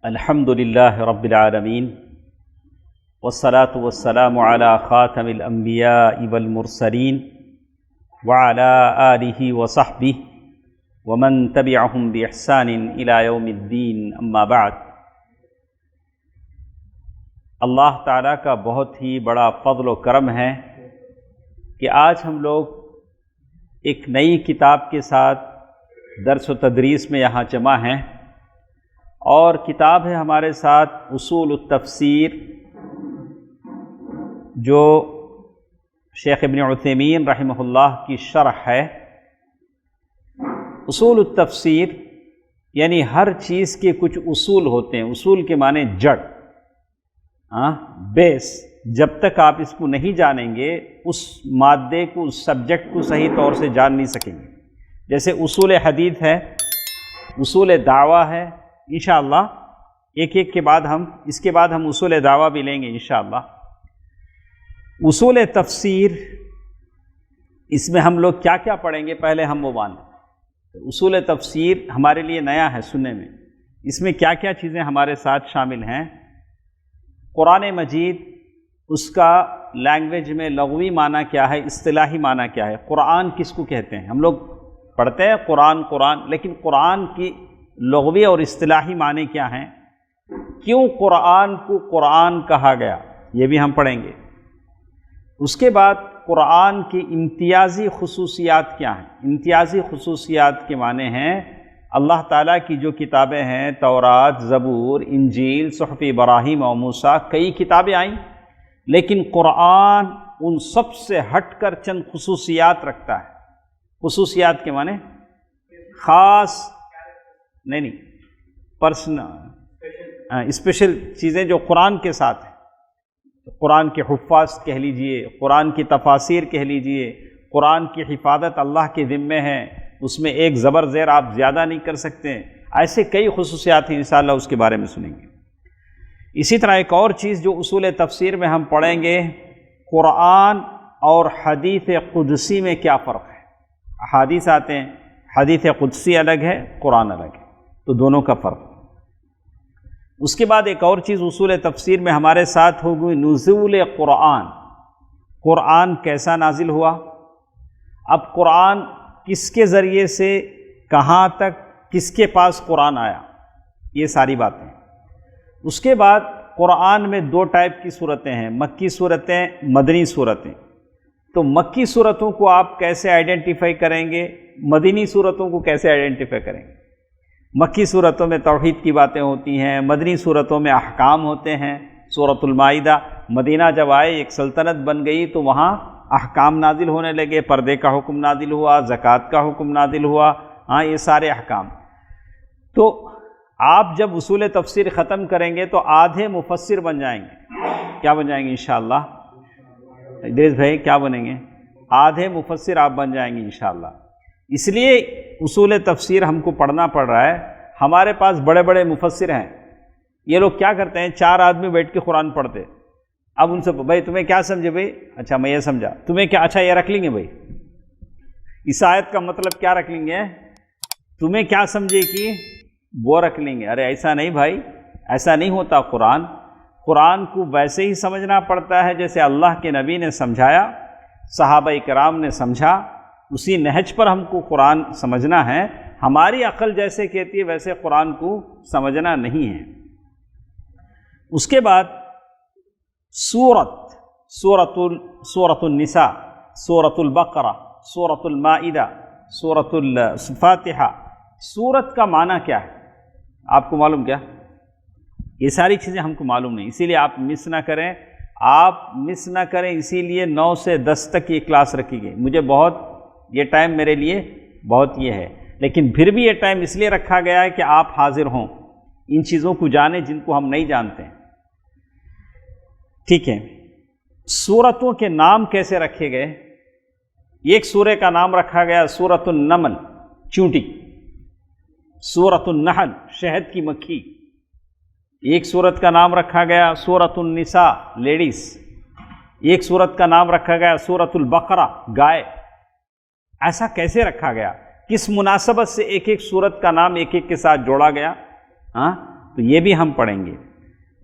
الحمد للہ رب العالمین والصلاة والسلام علی خاتم الانبیاء والمرسلین وعلی آلہ وصحبہ ومن تبعہم بإحسان الی یوم الدین اما بعد۔ اللہ تعالیٰ کا بہت ہی بڑا فضل و کرم ہے کہ آج ہم لوگ ایک نئی کتاب کے ساتھ درس و تدریس میں یہاں جمع ہیں، اور کتاب ہے ہمارے ساتھ اصول التفسیر، جو شیخ ابن عثیمین رحمہ اللہ کی شرح ہے۔ اصول التفسیر یعنی ہر چیز کے کچھ اصول ہوتے ہیں۔ اصول کے معنی جڑ، بیس۔ جب تک آپ اس کو نہیں جانیں گے، اس مادے کو، اس سبجیکٹ کو صحیح طور سے جان نہیں سکیں گے۔ جیسے اصول حدیث ہے، اصول دعویٰ ہے، انشاءاللہ ایک ایک کے بعد اس کے بعد ہم اصول دعویٰ بھی لیں گے انشاءاللہ۔ اصول تفسیر، اس میں ہم لوگ کیا کیا پڑھیں گے پہلے ہم وہ مان لیں۔ اصول تفسیر ہمارے لیے نیا ہے سننے میں۔ اس میں کیا کیا چیزیں ہمارے ساتھ شامل ہیں؟ قرآن مجید، اس کا لینگویج میں لغوی معنی کیا ہے، اصطلاحی معنی کیا ہے، قرآن کس کو کہتے ہیں۔ ہم لوگ پڑھتے ہیں قرآن، لیکن قرآن کی لغوی اور اصطلاحی معنی کیا ہیں، کیوں قرآن کو قرآن کہا گیا، یہ بھی ہم پڑھیں گے۔ اس کے بعد قرآن کی امتیازی خصوصیات کیا ہیں۔ امتیازی خصوصیات کے معنی ہیں اللہ تعالیٰ کی جو کتابیں ہیں، تورات، زبور، انجیل، صحف ابراہیم اور موسیٰ، کئی کتابیں آئیں، لیکن قرآن ان سب سے ہٹ کر چند خصوصیات رکھتا ہے۔ خصوصیات کے معنی خاص نہیں، پرسنل، اسپیشل چیزیں جو قرآن کے ساتھ ہیں۔ قرآن کے حفاظ کہہ لیجئے، قرآن کی تفاسیر کہہ لیجئے، قرآن کی حفاظت اللہ کے ذمے ہے، اس میں ایک زبر زیر آپ زیادہ نہیں کر سکتے۔ ایسے کئی خصوصیات ہیں، انشاءاللہ اس کے بارے میں سنیں گے۔ اسی طرح ایک اور چیز جو اصول تفسیر میں ہم پڑھیں گے، قرآن اور حدیث قدسی میں کیا فرق ہے۔ احادیث آتے ہیں، حدیث قدسی الگ ہے، قرآن الگ ہے، تو دونوں کا فرق۔ اس کے بعد ایک اور چیز اصول تفسیر میں ہمارے ساتھ ہوگی، نزول قرآن۔ قرآن کیسا نازل ہوا، اب قرآن کس کے ذریعے سے کہاں تک، کس کے پاس قرآن آیا، یہ ساری باتیں۔ اس کے بعد قرآن میں دو ٹائپ کی صورتیں ہیں، مکی صورتیں، مدنی صورتیں۔ تو مکی صورتوں کو آپ کیسے آئیڈینٹیفائی کریں گے، مدنی صورتوں کو کیسے آئیڈینٹیفائی کریں گے۔ مکی صورتوں میں توحید کی باتیں ہوتی ہیں، مدنی صورتوں میں احکام ہوتے ہیں۔ سورۃ المائدہ، مدینہ جب آئے، ایک سلطنت بن گئی تو وہاں احکام نازل ہونے لگے، پردے کا حکم نازل ہوا، زکوٰۃ کا حکم نازل ہوا، یہ سارے احکام۔ تو آپ جب اصول تفسیر ختم کریں گے تو آدھے مفسر بن جائیں گے۔ کیا بن جائیں گے انشاءاللہ؟ ادریس بھائی کیا بنیں گے؟ آدھے مفسر آپ بن جائیں گے انشاءاللہ۔ اس لیے اصول تفسیر ہم کو پڑھنا پڑ رہا ہے۔ ہمارے پاس بڑے بڑے مفسر ہیں، یہ لوگ کیا کرتے ہیں، 4 آدمی بیٹھ کے قرآن پڑھتے۔ اب ان سے بھائی تمہیں کیا سمجھے بھائی، اچھا میں یہ سمجھا، تمہیں کیا، اچھا یہ رکھ لیں گے بھائی، اس آیت کا مطلب کیا رکھ لیں گے، تمہیں کیا سمجھے کہ وہ رکھ لیں گے۔ ارے ایسا نہیں بھائی، ایسا نہیں ہوتا۔ قرآن کو ویسے ہی سمجھنا پڑتا ہے جیسے اللہ کے نبی نے سمجھایا، صحابہ کرام نے سمجھا، اسی نہج پر ہم کو قرآن سمجھنا ہے۔ ہماری عقل جیسے کہتی ہے ویسے قرآن کو سمجھنا نہیں ہے۔ اس کے بعد سورۃ النساء، سورۃ البقرہ، سورۃ المائدہ، سورۃ الفاتحہ۔ سورت کا معنی کیا ہے آپ کو معلوم کیا؟ یہ ساری چیزیں ہم کو معلوم نہیں، اسی لیے آپ مس نہ کریں، اسی لیے 9 سے 10 تک یہ کلاس رکھی گئی۔ مجھے یہ ٹائم میرے لیے بہت یہ ہے، لیکن پھر بھی یہ ٹائم اس لیے رکھا گیا ہے کہ آپ حاضر ہوں، ان چیزوں کو جانیں جن کو ہم نہیں جانتے ہیں۔ ٹھیک ہے، سورتوں کے نام کیسے رکھے گئے؟ ایک سورہ کا نام رکھا گیا سورۃ النمل، چونٹی۔ سورۃ النحل، شہد کی مکھی۔ ایک سورت کا نام رکھا گیا سورۃ النساء، لیڈیز۔ ایک سورت کا نام رکھا گیا سورۃ البقرہ، گائے۔ ایسا کیسے رکھا گیا؟ کس مناسبت سے ایک ایک سورت کا نام ایک ایک کے ساتھ جوڑا گیا؟ تو یہ بھی ہم پڑھیں گے۔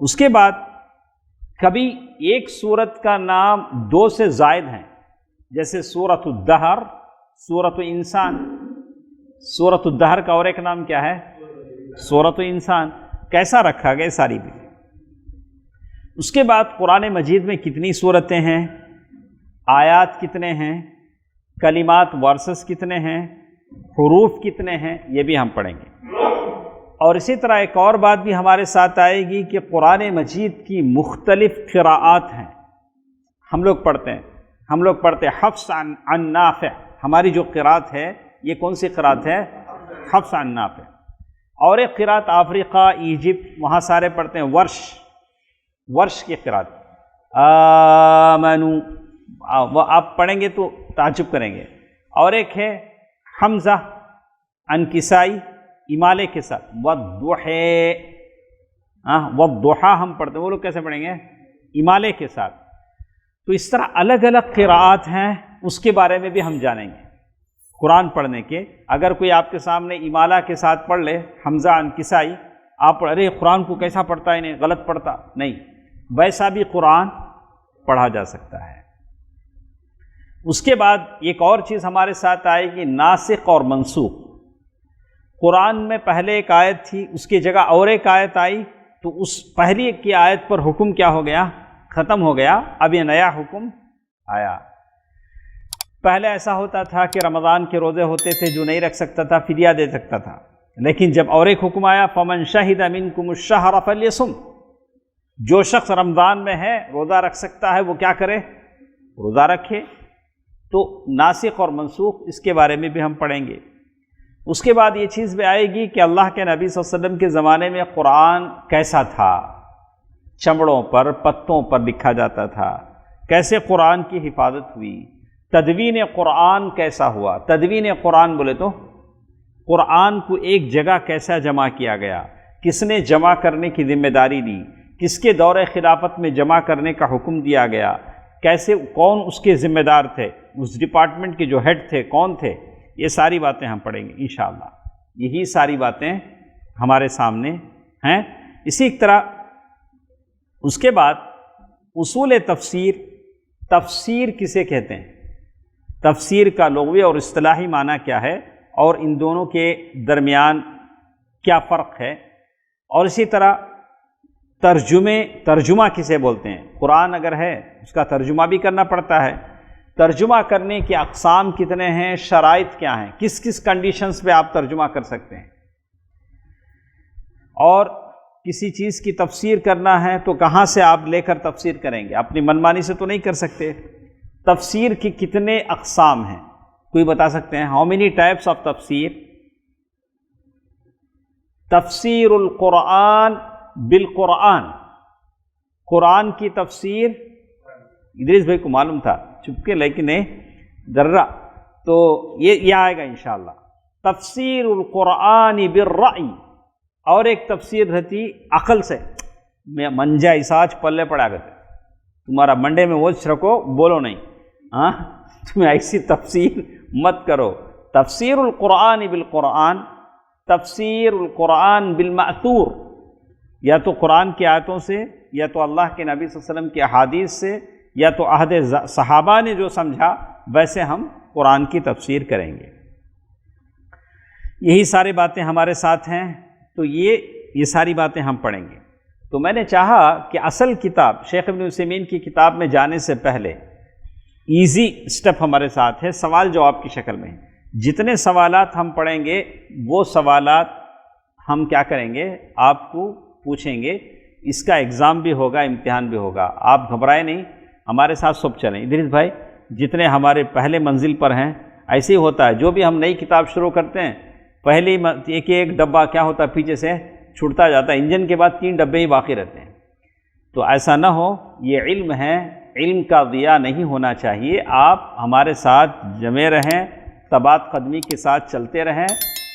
اس کے بعد کبھی ایک سورت کا نام 2 سے زائد ہیں، جیسے سورۃ الدہر، سورۃ انسان۔ سورۃ الدہر کا اور ایک نام کیا ہے؟ سورۃ انسان۔ کیسا رکھا گیا ساری بھی۔ اس کے بعد قرآن مجید میں کتنی سورتیں ہیں، آیات کتنے ہیں، کلمات ورسز کتنے ہیں، حروف کتنے ہیں، یہ بھی ہم پڑھیں گے۔ اور اسی طرح ایک اور بات بھی ہمارے ساتھ آئے گی کہ قرآن مجید کی مختلف قراءات ہیں۔ ہم لوگ پڑھتے ہیں حفص عن نافع، ہماری جو قراءت ہے یہ کون سی قراءت ہے؟ حفص عن نافع۔ اور ایک قراءت افریقہ، ایجپٹ، وہاں سارے پڑھتے ہیں ورش کی قراءت آمنو، وہ آپ پڑھیں گے تو تعجب کریں گے۔ اور ایک ہے حمزہ عن کسائی، امالے کے ساتھ، والضحی، والضحی ہم پڑھتے ہیں، وہ لوگ کیسے پڑھیں گے؟ امالے کے ساتھ۔ تو اس طرح الگ الگ قراءات ہیں، اس کے بارے میں بھی ہم جانیں گے قرآن پڑھنے کے۔ اگر کوئی آپ کے سامنے امالہ کے ساتھ پڑھ لے، حمزہ عن کسائی، آپ ارے قرآن کو کیسا پڑھتا ہے، نہیں غلط پڑھتا، نہیں، ویسا بھی قرآن پڑھا جا سکتا ہے۔ اس کے بعد ایک اور چیز ہمارے ساتھ آئے گی، ناسخ اور منسوخ۔ قرآن میں پہلے ایک آیت تھی، اس کی جگہ اور ایک آیت آئی، تو اس پہلی کی آیت پر حکم کیا ہو گیا؟ ختم ہو گیا، اب یہ نیا حکم آیا۔ پہلے ایسا ہوتا تھا کہ رمضان کے روزے ہوتے تھے، جو نہیں رکھ سکتا تھا فدیہ دے سکتا تھا، لیکن جب اور ایک حکم آیا، فمن شہد منکم الشہر فلیصم، جو شخص رمضان میں ہے روزہ رکھ سکتا ہے وہ کیا کرے؟ روزہ رکھے۔ تو ناسخ اور منسوخ، اس کے بارے میں بھی ہم پڑھیں گے۔ اس کے بعد یہ چیز بھی آئے گی کہ اللہ کے نبی صلی اللہ علیہ وسلم کے زمانے میں قرآن کیسا تھا، چمڑوں پر پتوں پر لکھا جاتا تھا، کیسے قرآن کی حفاظت ہوئی، تدوین قرآن کیسا ہوا۔ تدوین قرآن بولے تو قرآن کو ایک جگہ کیسا جمع کیا گیا، کس نے جمع کرنے کی ذمہ داری دی، کس کے دور خلافت میں جمع کرنے کا حکم دیا گیا، کیسے، کون اس کے ذمہ دار تھے، اس ڈپارٹمنٹ کے جو ہیڈ تھے کون تھے، یہ ساری باتیں ہم پڑھیں گے انشاءاللہ۔ یہی ساری باتیں ہمارے سامنے ہیں۔ اسی طرح اس کے بعد اصول تفسیر، تفسیر کسے کہتے ہیں، تفسیر کا لغوی اور اصطلاحی معنی کیا ہے، اور ان دونوں کے درمیان کیا فرق ہے، اور اسی طرح ترجمہ کسے بولتے ہیں۔ قرآن اگر ہے اس کا ترجمہ بھی کرنا پڑتا ہے، ترجمہ کرنے کے اقسام کتنے ہیں، شرائط کیا ہیں، کس کس کنڈیشنز پہ آپ ترجمہ کر سکتے ہیں، اور کسی چیز کی تفسیر کرنا ہے تو کہاں سے آپ لے کر تفسیر کریں گے، اپنی منمانی سے تو نہیں کر سکتے۔ تفسیر کی کتنے اقسام ہیں، کوئی بتا سکتے ہیں؟ ہاؤ مینی ٹائپس آف تفسیر؟ تفسیر القرآن بالقرآن، قرآن کی تفسیر، ادریس بھائی کو معلوم تھا چپکے لیکن درہ، تو یہ آئے گا انشاءاللہ۔ تفسیر القرآن بالرأی، اور ایک تفسیر رہتی عقل سے، میں منجا اساج پلے پڑا کرتے، تمہارا منڈے میں ووچ رکھو، بولو نہیں، تمہیں ایسی تفسیر مت کرو۔ تفسیر القرآن بالقرآن، تفسیر القرآن بالمأثور، یا تو قرآن کی آیتوں سے، یا تو اللہ کے نبی صلی اللہ علیہ وسلم کی احادیث سے، یا تو عہد صحابہ نے جو سمجھا ویسے ہم قرآن کی تفسیر کریں گے۔ یہی ساری باتیں ہمارے ساتھ ہیں، تو یہ ساری باتیں ہم پڑھیں گے۔ تو میں نے چاہا کہ اصل کتاب شیخ ابن عثیمین کی کتاب میں جانے سے پہلے ایزی سٹیپ ہمارے ساتھ ہے، سوال جواب کی شکل میں۔ جتنے سوالات ہم پڑھیں گے وہ سوالات ہم کیا کریں گے، آپ کو پوچھیں گے، اس کا ایگزام بھی ہوگا، امتحان بھی ہوگا، آپ گھبرائے نہیں، ہمارے ساتھ سب چلیں۔ ادریس بھائی جتنے ہمارے پہلے منزل پر ہیں، ایسے ہی ہوتا ہے، جو بھی ہم نئی کتاب شروع کرتے ہیں پہلے ایک ڈبہ کیا ہوتا ہے پیچھے سے چھوٹتا جاتا ہے، انجن کے بعد 3 ڈبے ہی باقی رہتے ہیں۔ تو ایسا نہ ہو، یہ علم ہے، علم کا ضیاع نہیں ہونا چاہیے، آپ ہمارے ساتھ جمے رہیں، ثبات قدمی کے ساتھ چلتے رہیں،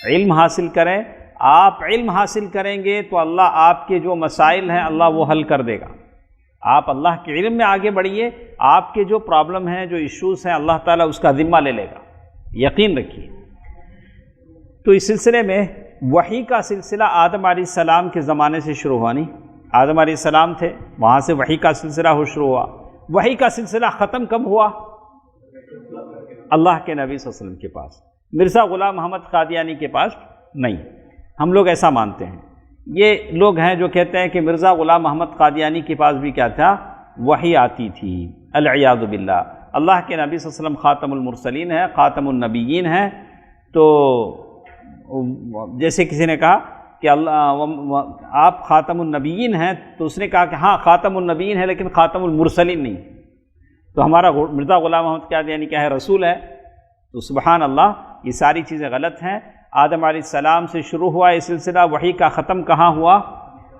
علم حاصل کریں۔ آپ علم حاصل کریں گے تو اللہ آپ کے جو مسائل ہیں اللہ وہ حل کر دے گا۔ آپ اللہ کے علم میں آگے بڑھیے، آپ کے جو پرابلم ہیں، جو ایشوز ہیں، اللہ تعالیٰ اس کا ذمہ لے لے گا، یقین رکھیے۔ تو اس سلسلے میں وحی کا سلسلہ آدم علیہ السلام کے زمانے سے شروع ہوا نہیں. آدم علیہ السلام تھے، وہاں سے وحی کا سلسلہ شروع ہوا. وحی کا سلسلہ ختم کب ہوا؟ اللہ کے نبی صلی اللہ علیہ وسلم کے پاس، مرزا غلام محمد قادیانی کے پاس نہیں. ہم لوگ ایسا مانتے ہیں. یہ لوگ ہیں جو کہتے ہیں کہ مرزا غلام محمد قادیانی کے پاس بھی کیا تھا؟ وحی آتی تھی. العیاذ باللہ. اللہ کے نبی صلی اللہ علیہ وسلم خاتم المرسلین ہے، خاتم النبیین ہے. تو جیسے کسی نے کہا کہ آپ خاتم النبیین ہیں، تو اس نے کہا کہ ہاں خاتم النبیین ہے لیکن خاتم المرسلین نہیں. تو ہمارا مرزا غلام محمد قادیانی کیا ہے؟ رسول ہے. تو سبحان اللہ، یہ ساری چیزیں غلط ہیں. آدم علیہ السلام سے شروع ہوا یہ سلسلہ، وحی کا ختم کہاں ہوا؟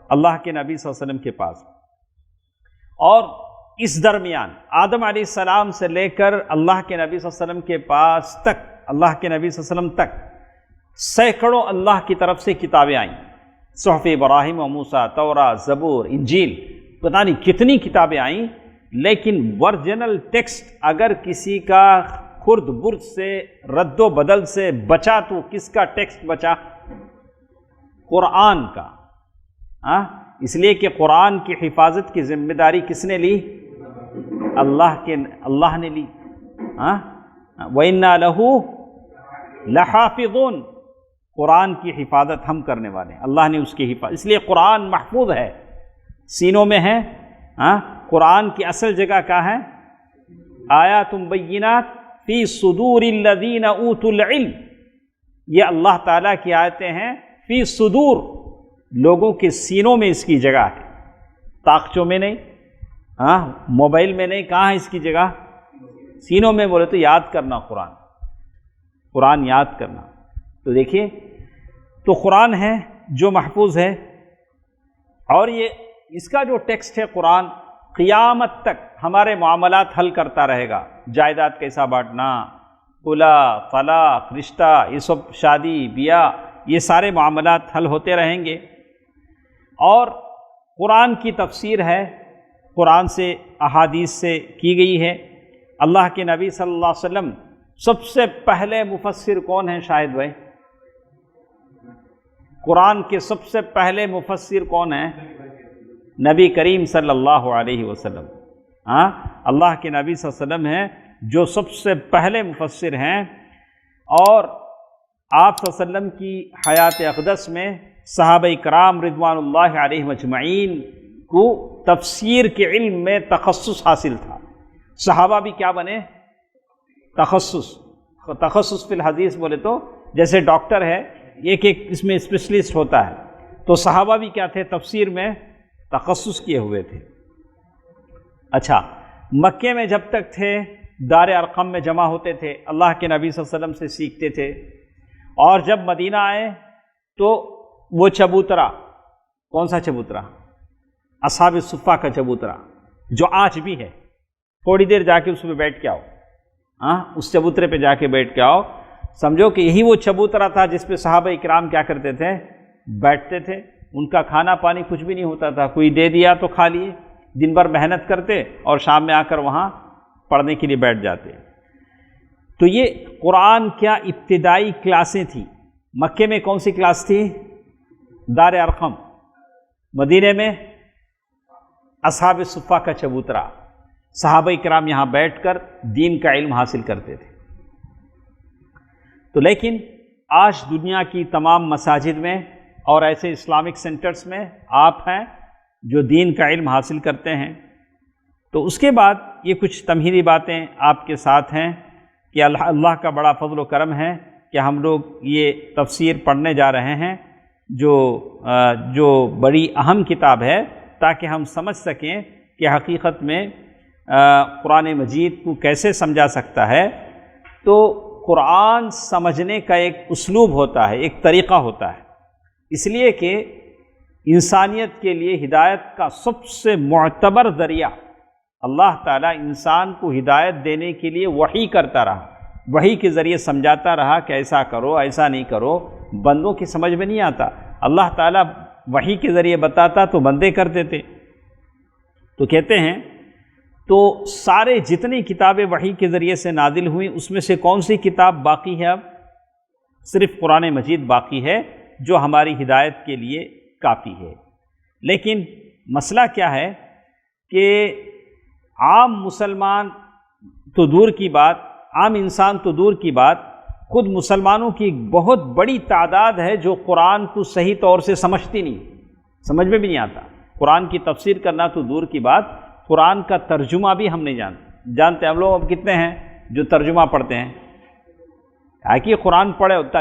اللہ کے نبی صلی اللہ علیہ وسلم کے پاس. اور اس درمیان آدم علیہ السلام سے لے کر اللہ کے نبی صلی اللہ علیہ وسلم کے پاس تک، اللہ کے نبی صلی اللہ علیہ وسلم تک سینکڑوں اللہ کی طرف سے کتابیں آئیں. صحف ابراہیم و موسیٰ، توراۃ، زبور، انجیل، پتہ نہیں کتنی کتابیں آئیں. لیکن ورجنل ٹیکسٹ اگر کسی کا خرد برد سے، رد و بدل سے بچا تو کس کا ٹیکسٹ بچا؟ قرآن کا. اس لیے کہ قرآن کی حفاظت کی ذمہ داری کس نے لی؟ اللہ نے لی. وَإِنَّا لَهُ لَحَافِظُونَ. قرآن کی حفاظت ہم کرنے والے ہیں، اللہ نے اس کی حفاظت. اس لیے قرآن محفوظ ہے، سینوں میں ہے. قرآن کی اصل جگہ کیا ہے؟ آیات بینات فی صدور الذین اوتوا العلم. یہ اللہ تعالیٰ کی آیتیں ہیں فی صدور، لوگوں کے سینوں میں اس کی جگہ ہے. طاقچوں میں نہیں، موبائل میں نہیں. کہاں ہے اس کی جگہ؟ سینوں میں. بولے تو یاد کرنا قرآن یاد کرنا. تو دیکھیے، تو قرآن ہے جو محفوظ ہے. اور یہ اس کا جو ٹیکسٹ ہے قرآن، قیامت تک ہمارے معاملات حل کرتا رہے گا. جائیداد کیسا بانٹنا، خلا، طلاق، رشتہ، یہ سب، شادی بیاہ، یہ سارے معاملات حل ہوتے رہیں گے. اور قرآن کی تفسیر ہے، قرآن سے، احادیث سے کی گئی ہے. اللہ کے نبی صلی اللہ علیہ وسلم سب سے پہلے مفسر کون ہیں شاہد بھائی؟ قرآن کے سب سے پہلے مفسر کون ہیں؟ نبی کریم صلی اللہ علیہ وسلم. اللہ کے نبی صلی اللہ علیہ وسلم ہیں جو سب سے پہلے مفسر ہیں. اور آپ صلی اللہ علیہ وسلم کی حیات اقدس میں صحابہ کرام رضوان اللہ علیہ مجمعین کو تفسیر کے علم میں تخصص حاصل تھا. صحابہ بھی کیا بنے؟ تخصص فی الحدیث. بولے تو جیسے ڈاکٹر ہے، ایک اس میں اسپیشلسٹ ہوتا ہے، تو صحابہ بھی کیا تھے؟ تفسیر میں تخصص کیے ہوئے تھے. اچھا، مکے میں جب تک تھے دار ارقم میں جمع ہوتے تھے، اللہ کے نبی صلی اللہ علیہ وسلم سے سیکھتے تھے. اور جب مدینہ آئے تو وہ چبوترا، کون سا چبوترا؟ اصحاب الصفہ کا چبوترا، جو آج بھی ہے. تھوڑی دیر جا کے اس پہ بیٹھ کے آؤ، اس چبوترے پہ جا کے بیٹھ کے آؤ. سمجھو کہ یہی وہ چبوترا تھا جس پہ صحابہ اکرام کیا کرتے تھے؟ بیٹھتے تھے. ان کا کھانا پانی کچھ بھی نہیں ہوتا تھا، کوئی دے دیا تو کھا لیے. دن بھر محنت کرتے اور شام میں آ کر وہاں پڑھنے کے لیے بیٹھ جاتے. تو یہ قرآن کیا ابتدائی کلاسیں تھیں. مکے میں کون سی کلاس تھی؟ دار ارقم. مدینے میں اصحاب الصفہ کا چبوترا. صحابہ کرام یہاں بیٹھ کر دین کا علم حاصل کرتے تھے. تو لیکن آج دنیا کی تمام مساجد میں اور ایسے اسلامک سینٹرز میں آپ ہیں جو دین کا علم حاصل کرتے ہیں. تو اس کے بعد یہ کچھ تمہیدی باتیں آپ کے ساتھ ہیں کہ اللہ کا بڑا فضل و کرم ہے کہ ہم لوگ یہ تفسیر پڑھنے جا رہے ہیں جو بڑی اہم کتاب ہے، تاکہ ہم سمجھ سکیں کہ حقیقت میں قرآن مجید کو کیسے سمجھا سکتا ہے. تو قرآن سمجھنے کا ایک اسلوب ہوتا ہے، ایک طریقہ ہوتا ہے. اس لیے کہ انسانیت کے لیے ہدایت کا سب سے معتبر ذریعہ اللہ تعالیٰ انسان کو ہدایت دینے کے لیے وحی کرتا رہا. وحی کے ذریعے سمجھاتا رہا کہ ایسا کرو، ایسا نہیں کرو. بندوں کی سمجھ میں نہیں آتا. اللہ تعالیٰ وحی کے ذریعے بتاتا تو بندے کرتے تھے. تو کہتے ہیں تو سارے جتنی کتابیں وحی کے ذریعے سے نازل ہوئیں، اس میں سے کون سی کتاب باقی ہے؟ اب صرف قرآن مجید باقی ہے. جو ہماری ہدایت کے لیے کافی ہے۔ لیکن مسئلہ کیا ہے کہ عام مسلمان تو دور کی بات، عام انسان تو دور کی بات، خود مسلمانوں کی ایک بہت بڑی تعداد ہے جو قرآن کو صحیح طور سے سمجھتی نہیں، سمجھ میں بھی نہیں آتا۔ قرآن کی تفسیر کرنا تو دور کی بات، قرآن کا ترجمہ بھی ہم نہیں جانتے۔ ہم لوگ اب کتنے ہیں جو ترجمہ پڑھتے ہیں؟ کہ قرآن پڑھے ہوتا،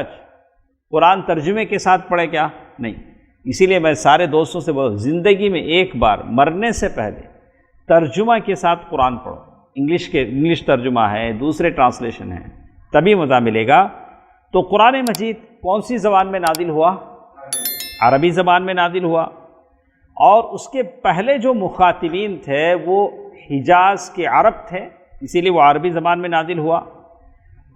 قرآن ترجمے کے ساتھ پڑھے کیا؟ نہیں۔ اسی لیے میں سارے دوستوں سے بولوں، زندگی میں ایک بار مرنے سے پہلے ترجمہ کے ساتھ قرآن پڑھو۔ انگلش ترجمہ ہے، دوسرے ٹرانسلیشن ہیں، تبھی مزہ ملے گا۔ تو قرآن مجید کون سی زبان میں نازل ہوا؟ عربی زبان میں نازل ہوا، اور اس کے پہلے جو مخاطبین تھے وہ حجاز کے عرب تھے، اسی لیے وہ عربی زبان میں نازل ہوا۔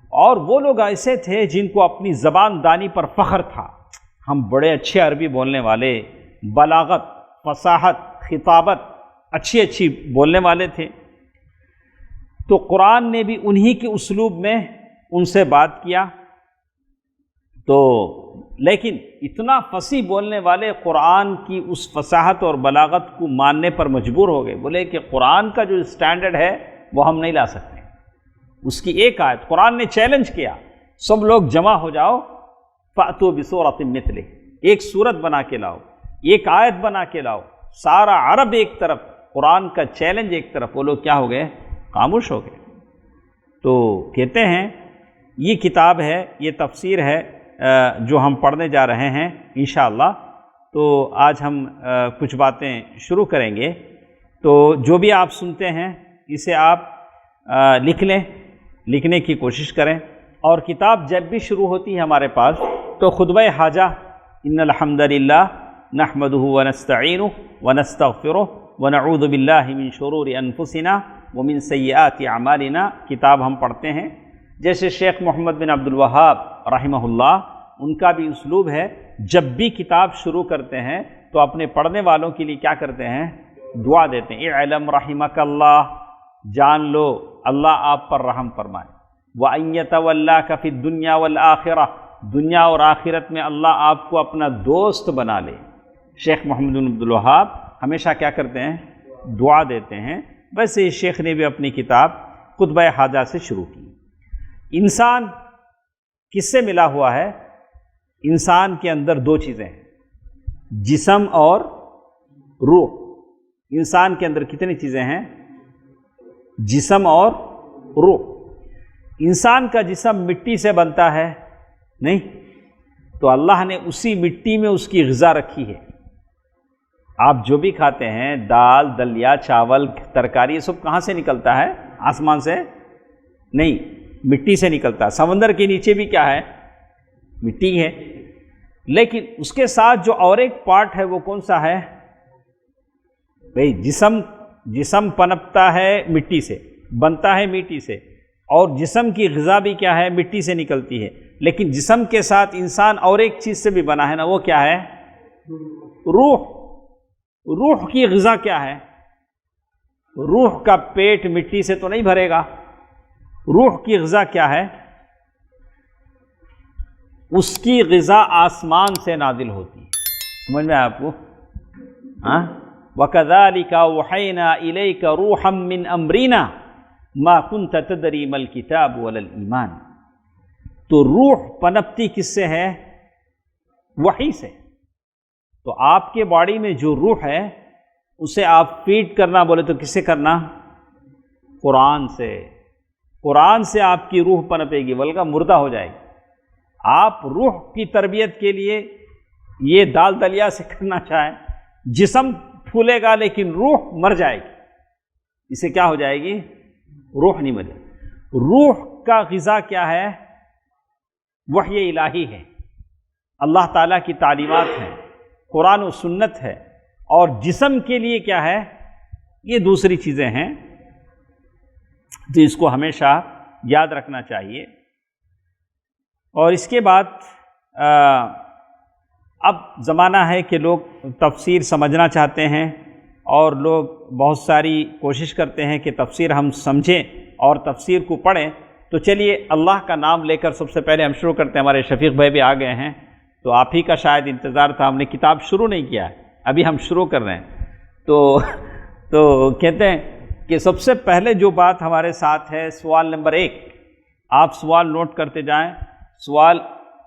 اور وہ لوگ ایسے تھے جن کو اپنی زبان دانی پر فخر تھا، ہم بڑے اچھے عربی بولنے والے، بلاغت، فصاحت، خطابت اچھی بولنے والے تھے۔ تو قرآن نے بھی انہی کے اسلوب میں ان سے بات کیا۔ تو لیکن اتنا فصیح بولنے والے قرآن کی اس فصاحت اور بلاغت کو ماننے پر مجبور ہو گئے، بولے کہ قرآن کا جو اسٹینڈرڈ ہے وہ ہم نہیں لا سکتے۔ اس کی ایک آیت قرآن نے چیلنج کیا، سب لوگ جمع ہو جاؤ، فَأْتُوا بِسُورَةٍ مِثْلِهِ، ایک سورت بنا کے لاؤ، ایک آیت بنا کے لاؤ۔ سارا عرب ایک طرف، قرآن کا چیلنج ایک طرف، وہ لوگ کیا ہو گئے؟ خاموش ہو گئے۔ تو کہتے ہیں یہ کتاب ہے، یہ تفسیر ہے جو ہم پڑھنے جا رہے ہیں انشاءاللہ۔ تو آج ہم کچھ باتیں شروع کریں گے، تو جو بھی آپ سنتے ہیں اسے آپ لکھ لیں، لکھنے کی کوشش کریں۔ اور کتاب جب بھی شروع ہوتی ہے ہمارے پاس تو خطبہ حاجہ ان الحمد للہ نحمدہ ونستعینہ ونستغفرہ ونعوذ باللہ من شرور انفسنا ومن سیئات اعمالنا کتاب ہم پڑھتے ہیں۔ جیسے شیخ محمد بن عبد الوہاب رحمہ اللہ، ان کا بھی اسلوب ہے، جب بھی کتاب شروع کرتے ہیں تو اپنے پڑھنے والوں کے لیے کیا کرتے ہیں؟ دعا دیتے ہیں، اعلم رحمک اللہ، جان لو اللہ آپ پر رحم فرمائے، وَأَن يَتَوَلَّاكَ فِي الدُّنْيَا وَالْآخِرَةِ، دنیا اور آخرت میں اللہ آپ کو اپنا دوست بنا لے۔ شیخ محمد بن عبد الوہاب ہمیشہ کیا کرتے ہیں؟ دعا دیتے ہیں۔ ویسے شیخ نے بھی اپنی کتاب خطبہ حاجہ سے شروع کی۔ انسان کس سے ملا ہوا ہے؟ انسان کے اندر دو چیزیں ہیں، جسم اور روح۔ انسان کے اندر کتنی چیزیں ہیں؟ جسم اور روح۔ انسان کا جسم مٹی سے بنتا ہے نہیں، تو اللہ نے اسی مٹی میں اس کی غذا رکھی ہے۔ آپ جو بھی کھاتے ہیں، دال، دلیا، چاول، ترکاری، یہ سب کہاں سے نکلتا ہے؟ آسمان سے نہیں، مٹی سے نکلتا ہے۔ سمندر کے نیچے بھی کیا ہے؟ مٹی ہے۔ لیکن اس کے ساتھ جو اور ایک پارٹ ہے وہ کون سا ہے؟ بھئی جسم پنپتا ہے مٹی سے، بنتا ہے مٹی سے، اور جسم کی غذا بھی کیا ہے؟ مٹی سے نکلتی ہے۔ لیکن جسم کے ساتھ انسان اور ایک چیز سے بھی بنا ہے نا، وہ کیا ہے؟ روح۔ روح کی غذا کیا ہے؟ روح کا پیٹ مٹی سے تو نہیں بھرے گا۔ روح کی غذا کیا ہے؟ اس کی غذا آسمان سے نازل ہوتی ہے۔ سمجھ میں آیا آپ کو؟ ہاں، وَكَذَلِكَ أَوْحَيْنَا إِلَيْكَ رُوحًا مِّنْ أَمْرِنَا مَا كُنْتَ تَدْرِي مَا الْكِتَابُ وَلَا الْإِيمَانُ۔ تو روح پنپتی کس سے ہے؟ وحی سے۔ تو آپ کے باڈی میں جو روح ہے اسے آپ فیڈ کرنا بولے تو کس سے کرنا؟ قرآن سے۔ قرآن سے آپ کی روح پنپے گی، بلکہ مردہ ہو جائے گی۔ آپ روح کی تربیت کے لیے یہ دال دلیا سے کرنا چاہیں، جسم پھولے گا لیکن روح مر جائے گی۔ اسے کیا ہو جائے گی؟ روح نہیں مرے۔ روح کا غذا کیا ہے؟ وحی الہی ہے، اللہ تعالیٰ کی تعلیمات ہیں، قرآن و سنت ہے۔ اور جسم کے لیے کیا ہے؟ یہ دوسری چیزیں ہیں، تو اس کو ہمیشہ یاد رکھنا چاہیے۔ اور اس کے بعد اب زمانہ ہے کہ لوگ تفسیر سمجھنا چاہتے ہیں، اور لوگ بہت ساری کوشش کرتے ہیں کہ تفسیر ہم سمجھیں اور تفسیر کو پڑھیں۔ تو چلیے اللہ کا نام لے کر سب سے پہلے ہم شروع کرتے ہیں۔ ہمارے شفیق بھائی بھی آ گئے ہیں، تو آپ ہی کا شاید انتظار تھا، ہم نے کتاب شروع نہیں کیا ہے، ابھی ہم شروع کر رہے ہیں۔ تو کہتے ہیں کہ سب سے پہلے جو بات ہمارے ساتھ ہے سوال نمبر 1، آپ سوال نوٹ کرتے جائیں، سوال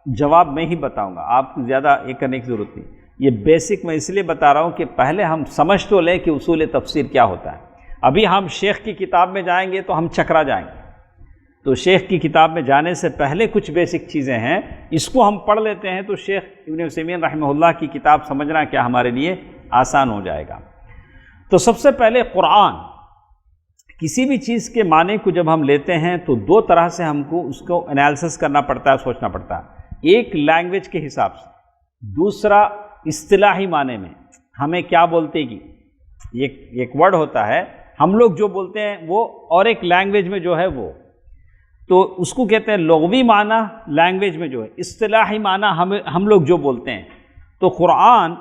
جواب میں ہی بتاؤں گا، آپ کو زیادہ یہ کرنے کی ضرورت نہیں، یہ بیسک میں اس لیے بتا رہا ہوں کہ پہلے ہم سمجھ تو لیں کہ اصول تفسیر کیا ہوتا ہے۔ ابھی ہم شیخ کی کتاب میں جائیں گے تو ہم چکرا جائیں گے، تو شیخ کی کتاب میں جانے سے پہلے کچھ بیسک چیزیں ہیں، اس کو ہم پڑھ لیتے ہیں تو شیخ ابن عثیمین رحمہ اللہ کی کتاب سمجھنا کیا ہمارے لیے آسان ہو جائے گا۔ تو سب سے پہلے قرآن، کسی بھی چیز کے معنی کو جب ہم لیتے ہیں تو دو طرح سے ہم کو اس کو انالیسس کرنا پڑتا ہے، سوچنا پڑتا ہے، ایک لینگویج کے حساب سے، دوسرا اصطلاحی معنی میں ہمیں کیا بولتے گی، ایک ورڈ ہوتا ہے ہم لوگ جو بولتے ہیں وہ، اور ایک لینگویج میں جو ہے وہ، تو اس کو کہتے ہیں لغوی معنی لینگویج میں جو ہے، اصطلاحی معنی ہم لوگ جو بولتے ہیں۔ تو قرآن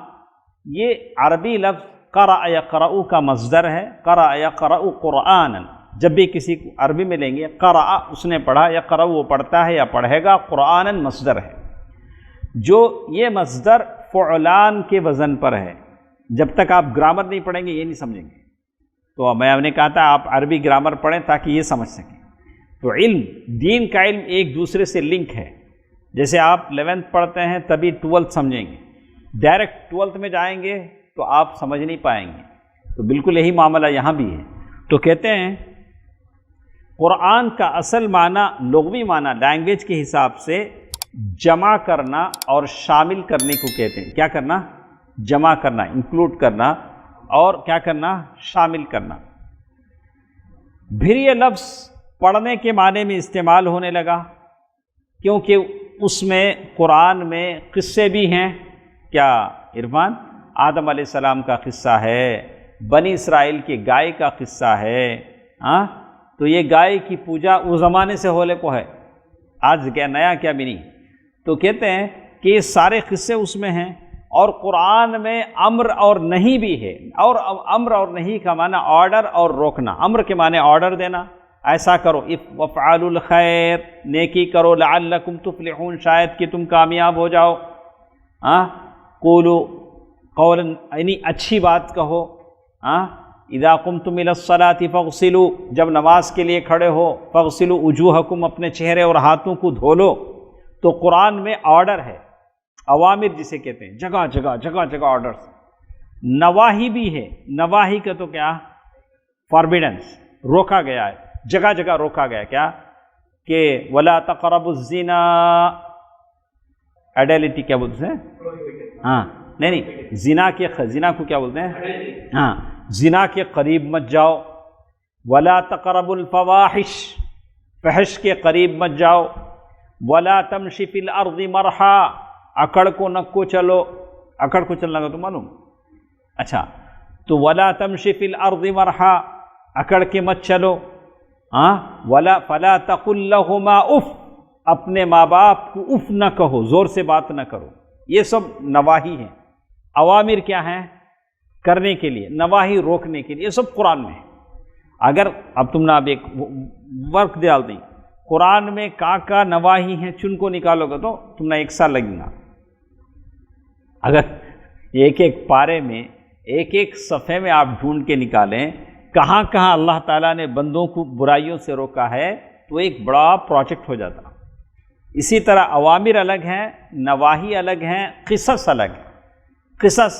یہ عربی لفظ قرأ یقرأ کا مصدر ہے، قرأ یقرأ قرآنا، جب بھی کسی کو عربی میں لیں گے قرأ اس نے پڑھا، یقرأ وہ پڑھتا ہے یا پڑھے گا، قرآنا مصدر ہے، جو یہ مصدر فعلان کے وزن پر ہے۔ جب تک آپ گرامر نہیں پڑھیں گے یہ نہیں سمجھیں گے، تو میں نے کہا تھا آپ عربی گرامر پڑھیں تاکہ یہ سمجھ سکیں۔ تو علم، دین کا علم ایک دوسرے سے لنک ہے، جیسے آپ 11th پڑھتے ہیں تبھی 12th سمجھیں گے، ڈائریکٹ 12th میں جائیں گے تو آپ سمجھ نہیں پائیں گے، تو بالکل یہی معاملہ یہاں بھی ہے۔ تو کہتے ہیں قرآن کا اصل معنی، لغوی معنی لینگویج کے حساب سے جمع کرنا اور شامل کرنے کو کہتے ہیں۔ کیا کرنا؟ جمع کرنا، انکلوڈ کرنا، اور کیا کرنا؟ شامل کرنا۔ پھر یہ لفظ پڑھنے کے معنی میں استعمال ہونے لگا، کیونکہ اس میں قرآن میں قصے بھی ہیں۔ کیا عرفان؟ آدم علیہ السلام کا قصہ ہے، بنی اسرائیل کے گائے کا قصہ ہے، تو یہ گائے کی پوجا اس زمانے سے ہولے کو ہے، آج کیا نیا کیا بھی نہیں۔ تو کہتے ہیں کہ یہ سارے قصے اس میں ہیں، اور قرآن میں امر اور نہیں بھی ہے، اور امر اور نہیں کا معنی آرڈر اور روکنا، امر کے معنی آرڈر دینا، ایسا کرو، وفعلوا الخیر، نیکی کرو، لعلکم تفلحون، شاید کہ تم کامیاب ہو جاؤ، قولوا قولا، یعنی اچھی بات کہو، اذا قمتم الى الصلاة فاغسلوا، جب نماز کے لیے کھڑے ہو، فاغسلوا وجوہکم، اپنے چہرے اور ہاتھوں کو دھو لو۔ تو قرآن میں آرڈر ہے، اوامر جسے کہتے ہیں، جگہ جگہ آرڈرز۔ نواہی بھی ہے، نواہی کا تو کیا؟ فاربیڈنس، روکا گیا ہے، جگہ جگہ روکا گیا، کیا کہ ولا تقربوا الزنا، ایڈلٹی کیا بولتے ہیں؟ نہیں، زنا کو کیا بولتے ہیں؟ زنا کے قریب مت جاؤ، ولا تقربوا الفواحش، فحش کے قریب مت جاؤ، ولا تمشی فی الارض مرحا، اکڑ کو نکو چلو، اکڑ کو چلنا کا تو معلوم، اچھا، تو ولا تمشی فی الارض مرحا، اکڑ کے مت چلو، فلا تقل لہما اف، اپنے ماں باپ کو اف نہ کہو، زور سے بات نہ کرو۔ یہ سب نواہی ہیں۔ اوامر کیا ہیں؟ کرنے کے لیے، نواہی روکنے کے لیے، یہ سب قرآن میں ہے۔ اگر اب تم نے اب ایک ورک ڈال دی، قرآن میں کا نواہی ہیں، چن کو نکالو گے تو تم نے 1 سال لگے گا۔ اگر ایک ایک پارے میں، ایک ایک صفحے میں آپ ڈھونڈ کے نکالیں کہاں کہاں اللہ تعالیٰ نے بندوں کو برائیوں سے روکا ہے، تو ایک بڑا پروجیکٹ ہو جاتا۔ اسی طرح اوامر الگ ہیں، نواہی الگ ہیں، قصص الگ ہیں۔ قصص،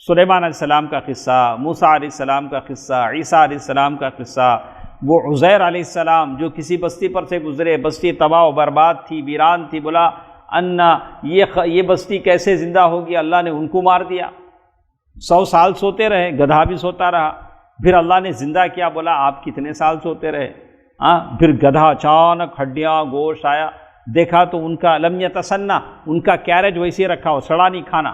سلیمان علیہ السلام کا قصہ، موسیٰ علیہ السلام کا قصہ، عیسیٰ علیہ السلام کا قصہ، وہ عزیر علیہ السلام جو کسی بستی پر سے گزرے، بستی تباہ و برباد تھی، ویران تھی، بولا انا یہ بستی کیسے زندہ ہوگی، اللہ نے ان کو مار دیا۔ 100 سال سوتے رہے، گدھا بھی سوتا رہا، پھر اللہ نے زندہ کیا، بولا آپ کتنے سال سوتے رہے، پھر گدھا اچانک ہڈیاں گوشت آیا، دیکھا تو ان کا لم یتسنہ، ان کا کیریج ویسے رکھا ہو، سڑا نہیں کھانا،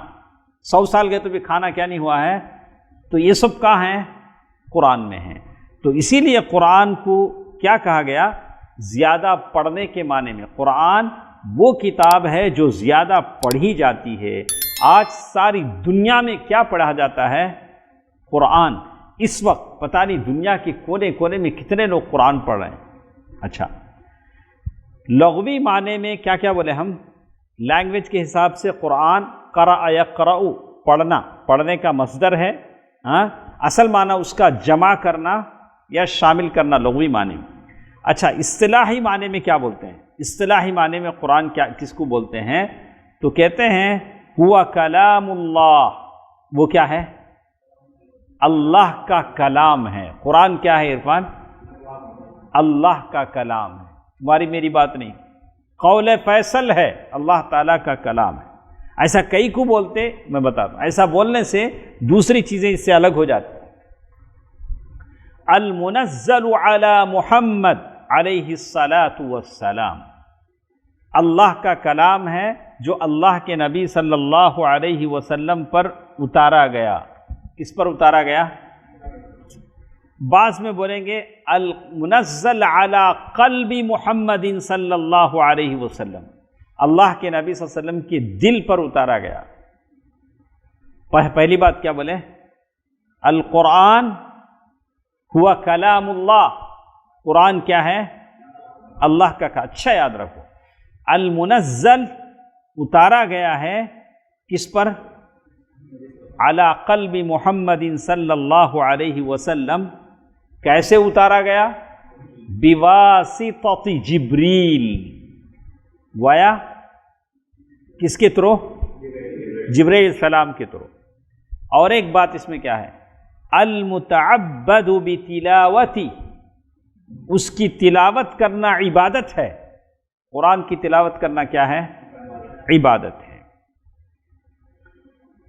100 سال گئے تو بھی کھانا کیا نہیں ہوا ہے۔ تو یہ سب کہاں ہیں؟ قرآن میں ہیں۔ تو اسی لیے قرآن کو کیا کہا گیا؟ زیادہ پڑھنے کے معنی میں۔ قرآن وہ کتاب ہے جو زیادہ پڑھی جاتی ہے۔ آج ساری دنیا میں کیا پڑھا جاتا ہے؟ قرآن۔ اس وقت پتہ نہیں دنیا کے کونے کونے میں کتنے لوگ قرآن پڑھ رہے ہیں۔ اچھا، لغوی معنی میں کیا کیا بولے ہم؟ لینگویج کے حساب سے قرآن قرأ یقرأ پڑھنا، پڑھنے کا مصدر ہے، اصل معنی اس کا جمع کرنا یا شامل کرنا لغوی معنی میں۔ اچھا، اصطلاحی معنی میں کیا بولتے ہیں؟ اصطلاحی معنی میں قرآن کس کو بولتے ہیں؟ تو کہتے ہیں ہوا کلام اللہ، وہ کیا ہے؟ اللہ کا کلام ہے۔ قرآن کیا ہے عرفان؟ اللہ کا کلام ہے، تمہاری میری بات نہیں، قول فیصل ہے، اللہ تعالیٰ کا کلام ہے۔ ایسا کئی کو بولتے، میں بتاتا ہوں، ایسا بولنے سے دوسری چیزیں اس سے الگ ہو جاتی۔ المنزل علی محمد علیہ الصلاۃ والسلام، اللہ کا کلام ہے جو اللہ کے نبی صلی اللہ علیہ وسلم پر اتارا گیا۔ کس پر اتارا گیا؟ بعض میں بولیں گے المنزل علی قلب محمد صلی اللہ علیہ وسلم، اللہ کے نبی صلی اللہ علیہ وسلم کے دل پر اتارا گیا۔ پہلی بات کیا بولے؟ القرآن ہوا کلام اللہ، قرآن کیا ہے؟ اللہ کا کلام۔ اچھا یاد رکھو، المنزل اتارا گیا ہے کس پر؟ علی قلب محمد صلی اللہ علیہ وسلم۔ کیسے اتارا گیا؟ بواسطۃ جبریل، گویا کس کے تھرو؟ جبریل السلام کے تھرو۔ اور ایک بات اس میں کیا ہے؟ المتعبد بتلاوتی، اس کی تلاوت کرنا عبادت ہے۔ قرآن کی تلاوت کرنا کیا ہے؟ عبادت ہے۔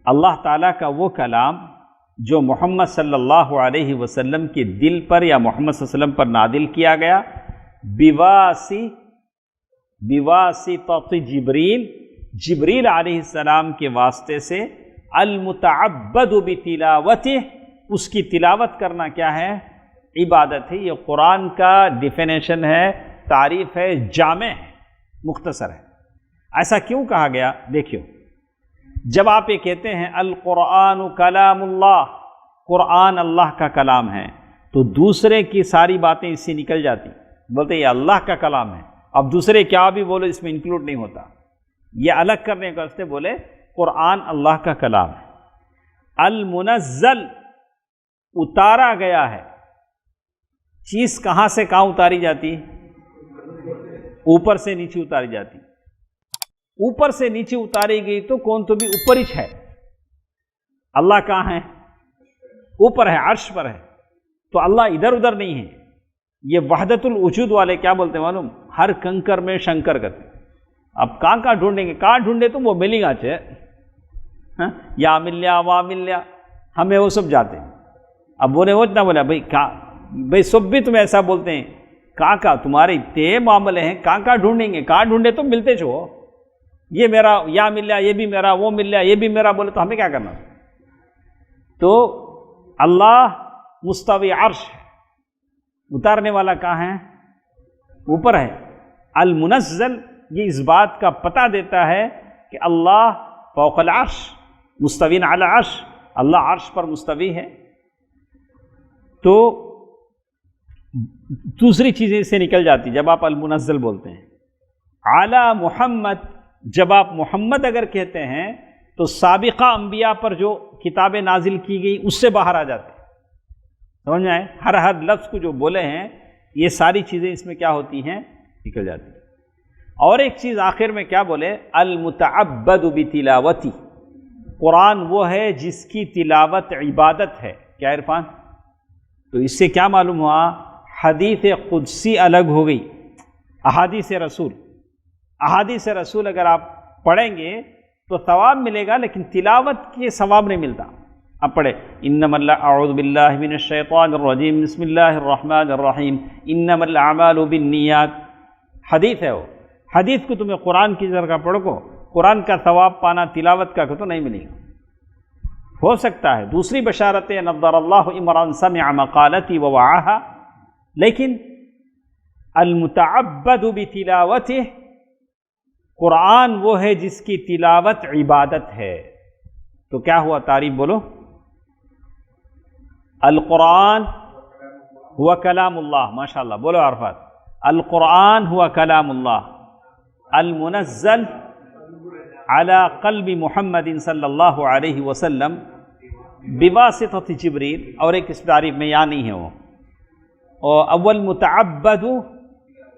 اللہ تعالیٰ کا وہ کلام جو محمد صلی اللہ علیہ وسلم کے دل پر یا محمد صلی اللہ علیہ وسلم پر نازل کیا گیا، بواسطۃ جبریل، جبریل علیہ السلام کے واسطے سے، المتعبد بتلاوتہ، اس کی تلاوت کرنا کیا ہے؟ عبادت ہے۔ یہ قرآن کا ڈیفینیشن ہے، تعریف ہے، جامع ہے، مختصر ہے۔ ایسا کیوں کہا گیا؟ دیکھیو، جب آپ یہ کہتے ہیں القرآن کلام اللہ، قرآن اللہ کا کلام ہے، تو دوسرے کی ساری باتیں اس سے نکل جاتی، بولتے یہ اللہ کا کلام ہے، اب دوسرے کیا بھی بولو اس میں انکلوڈ نہیں ہوتا۔ یہ الگ کرنے کا واسطے بولے قرآن اللہ کا کلام ہے۔ المنزل اتارا گیا ہے، چیز کہاں سے کہاں اتاری جاتی؟ اوپر سے نیچے اتاری جاتی۔ اوپر سے نیچے اتاری گئی تو کون تو بھی اوپر ہی ہے۔ اللہ کہاں ہے؟ اوپر ہے، عرش پر ہے، تو اللہ ادھر ادھر نہیں ہے۔ یہ وحدت الوجود والے کیا بولتے ہیں معلوم؟ ہر کنکر میں شنکر کرتے۔ اب کہاں ڈھونڈیں گے؟ کہاں ڈھونڈے تم؟ وہ ملیں گا چے، یا مل لیا وا مل لیا، ہمیں وہ سب جاتے ہیں۔ اب بولے وہ اتنا بولا بھائی سب بھی تم ایسا بولتے ہیں، کہاں تمہارے اتنے معاملے ہیں، کہاں ڈھونڈیں گے؟ کہاں ڈھونڈے تم؟ ملتے چھو، یہ میرا، یا مل لیا، یہ بھی میرا، وہ مل لیا، یہ بھی میرا، بولے تو ہمیں کیا کرنا؟ تو اللہ مستوی عرش ہے، اتارنے والا کہاں ہے؟ اوپر ہے۔ المنزل یہ اس بات کا پتہ دیتا ہے کہ اللہ فوق العرش، مستوین علی عرش، اللہ عرش پر مستوی ہے۔ تو دوسری چیزیں اس سے نکل جاتی جب آپ المنزل بولتے ہیں۔ علی محمد، جب آپ محمد اگر کہتے ہیں تو سابقہ انبیاء پر جو کتابیں نازل کی گئی اس سے باہر آ جاتے ہیں، سمجھ میں آئے؟ ہر لفظ کو جو بولے ہیں یہ ساری چیزیں اس میں کیا ہوتی ہیں؟ نکل جاتی ہیں۔ اور ایک چیز آخر میں کیا بولے؟ المتعبد بتلاوتی، قرآن وہ ہے جس کی تلاوت عبادت ہے۔ کیا عرفان؟ تو اس سے کیا معلوم ہوا؟ حدیث قدسی الگ ہو گئی، احادیث رسول۔ احادیث رسول اگر آپ پڑھیں گے تو ثواب ملے گا، لیکن تلاوت کے ثواب نہیں ملتا۔ اب پڑھے انما اعوذ باللہ من الشیطان الرجیم بسم اللہ الرحمن الرحیم انما الاعمال بالنیات، حدیث ہے وہ۔ حدیث کو تمہیں قرآن کی طرح پڑھو کو، قرآن کا ثواب پانا تلاوت کا تو نہیں ملے گا۔ ہو سکتا ہے دوسری بشارت نظر اللہ عمران سمع مقالتی ووعاها، لیکن المتعبد بتلاوتہ، قرآن وہ ہے جس کی تلاوت عبادت ہے۔ تو کیا ہوا؟ تعریف بولو۔ القرآن ہوا کلام اللہ، ماشاءاللہ بولو عرفات، القرآن ہوا کلام اللہ، المنزل علی قلب محمد صلی اللہ علیہ وسلم بواسطۃ جبریل، اور ایک اس تعریف میں یہاں نہیں ہے وہ، اور اول متعبد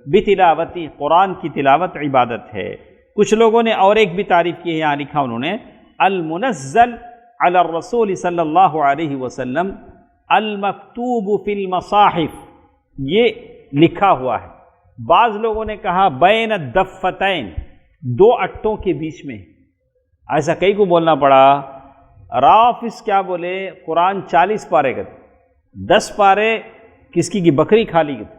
بتلاوتی، قرآن کی تلاوت عبادت ہے۔ کچھ لوگوں نے اور ایک بھی تعریف کی ہے، یہاں لکھا انہوں نے المنزل علی الرسول صلی اللہ علیہ وسلم المکتوب فی المصاحف، یہ لکھا ہوا ہے۔ بعض لوگوں نے کہا بین الدفتین، دو اٹوں کے بیچ میں، ایسا کئی کو بولنا پڑا۔ رافظ کیا بولے، قرآن 40 پارے کا، 10 پارے کس کی بکری کھا لی گئی،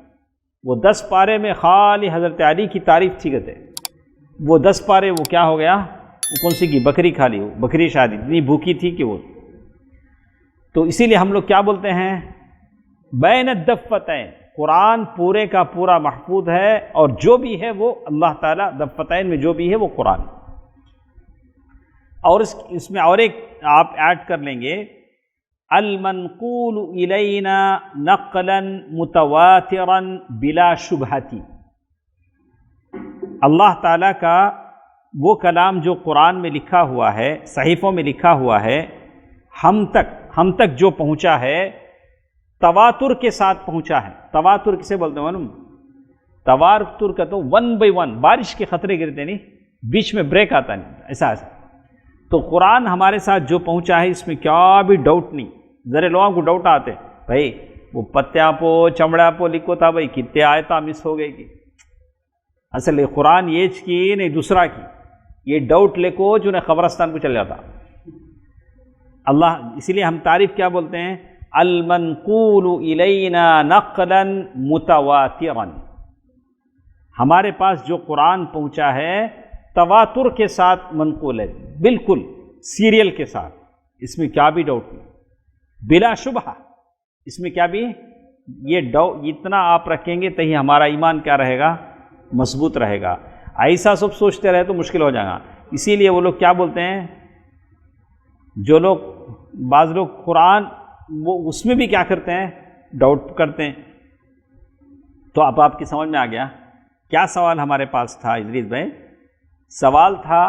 وہ 10 پارے میں خالی حضرت علی کی تعریف تھی گئے، وہ 10 پارے وہ کیا ہو گیا، وہ کون سی کی بکری کھا لی، بکری شاید اتنی بھوکی تھی کہ وہ، تو اسی لیے ہم لوگ کیا بولتے ہیں بین الدفتین، قرآن پورے کا پورا محفوظ ہے، اور جو بھی ہے وہ اللہ تعالیٰ دفتین میں جو بھی ہے وہ قرآن۔ اور اس میں اور ایک آپ ایڈ کر لیں گے المنقول الینا نقلا متواترا بلا شبہتی، اللہ تعالیٰ کا وہ کلام جو قرآن میں لکھا ہوا ہے، صحیفوں میں لکھا ہوا ہے، ہم تک جو پہنچا ہے تواتر کے ساتھ پہنچا ہے۔ تواتر کسے بولتے ہیں معلوم؟ تواتر کا تو 1 by 1، بارش کے خطرے گرتے نہیں، بیچ میں بریک آتا نہیں، ایسا۔ تو قرآن ہمارے ساتھ جو پہنچا ہے اس میں کیا بھی ڈاؤٹ نہیں۔ ذرا لوگوں کو ڈاؤٹ آتے بھائی وہ پتیاں پو چمڑا پو لکھو تھا، بھائی کتنے آیتاں مس ہو گئی کی، اصل قرآن یہ کی نہیں دوسرا کی، یہ ڈاؤٹ لے کو جو نے قبرستان کو چل جاتا اللہ۔ اسی لیے ہم تعریف کیا بولتے ہیں المنقول الینا نقلا متواترا، ہمارے پاس جو قرآن پہنچا ہے تواتر کے ساتھ منقول ہے، بالکل سیریل کے ساتھ، اس میں کیا بھی ڈاؤٹ نہیں، بلا شبہ، اس میں کیا بھی یہ اتنا آپ رکھیں گے تو ہی ہمارا ایمان کیا رہے گا، مضبوط رہے گا۔ ایسا سب سوچتے رہے تو مشکل ہو جائے گا۔ اسی لیے وہ لوگ کیا بولتے ہیں، جو لوگ بعض لوگ قرآن وہ اس میں بھی کیا کرتے ہیں، ڈاؤٹ کرتے ہیں۔ تو اب آپ کی سمجھ میں آ گیا کیا سوال ہمارے پاس تھا ادریس بھائی؟ سوال تھا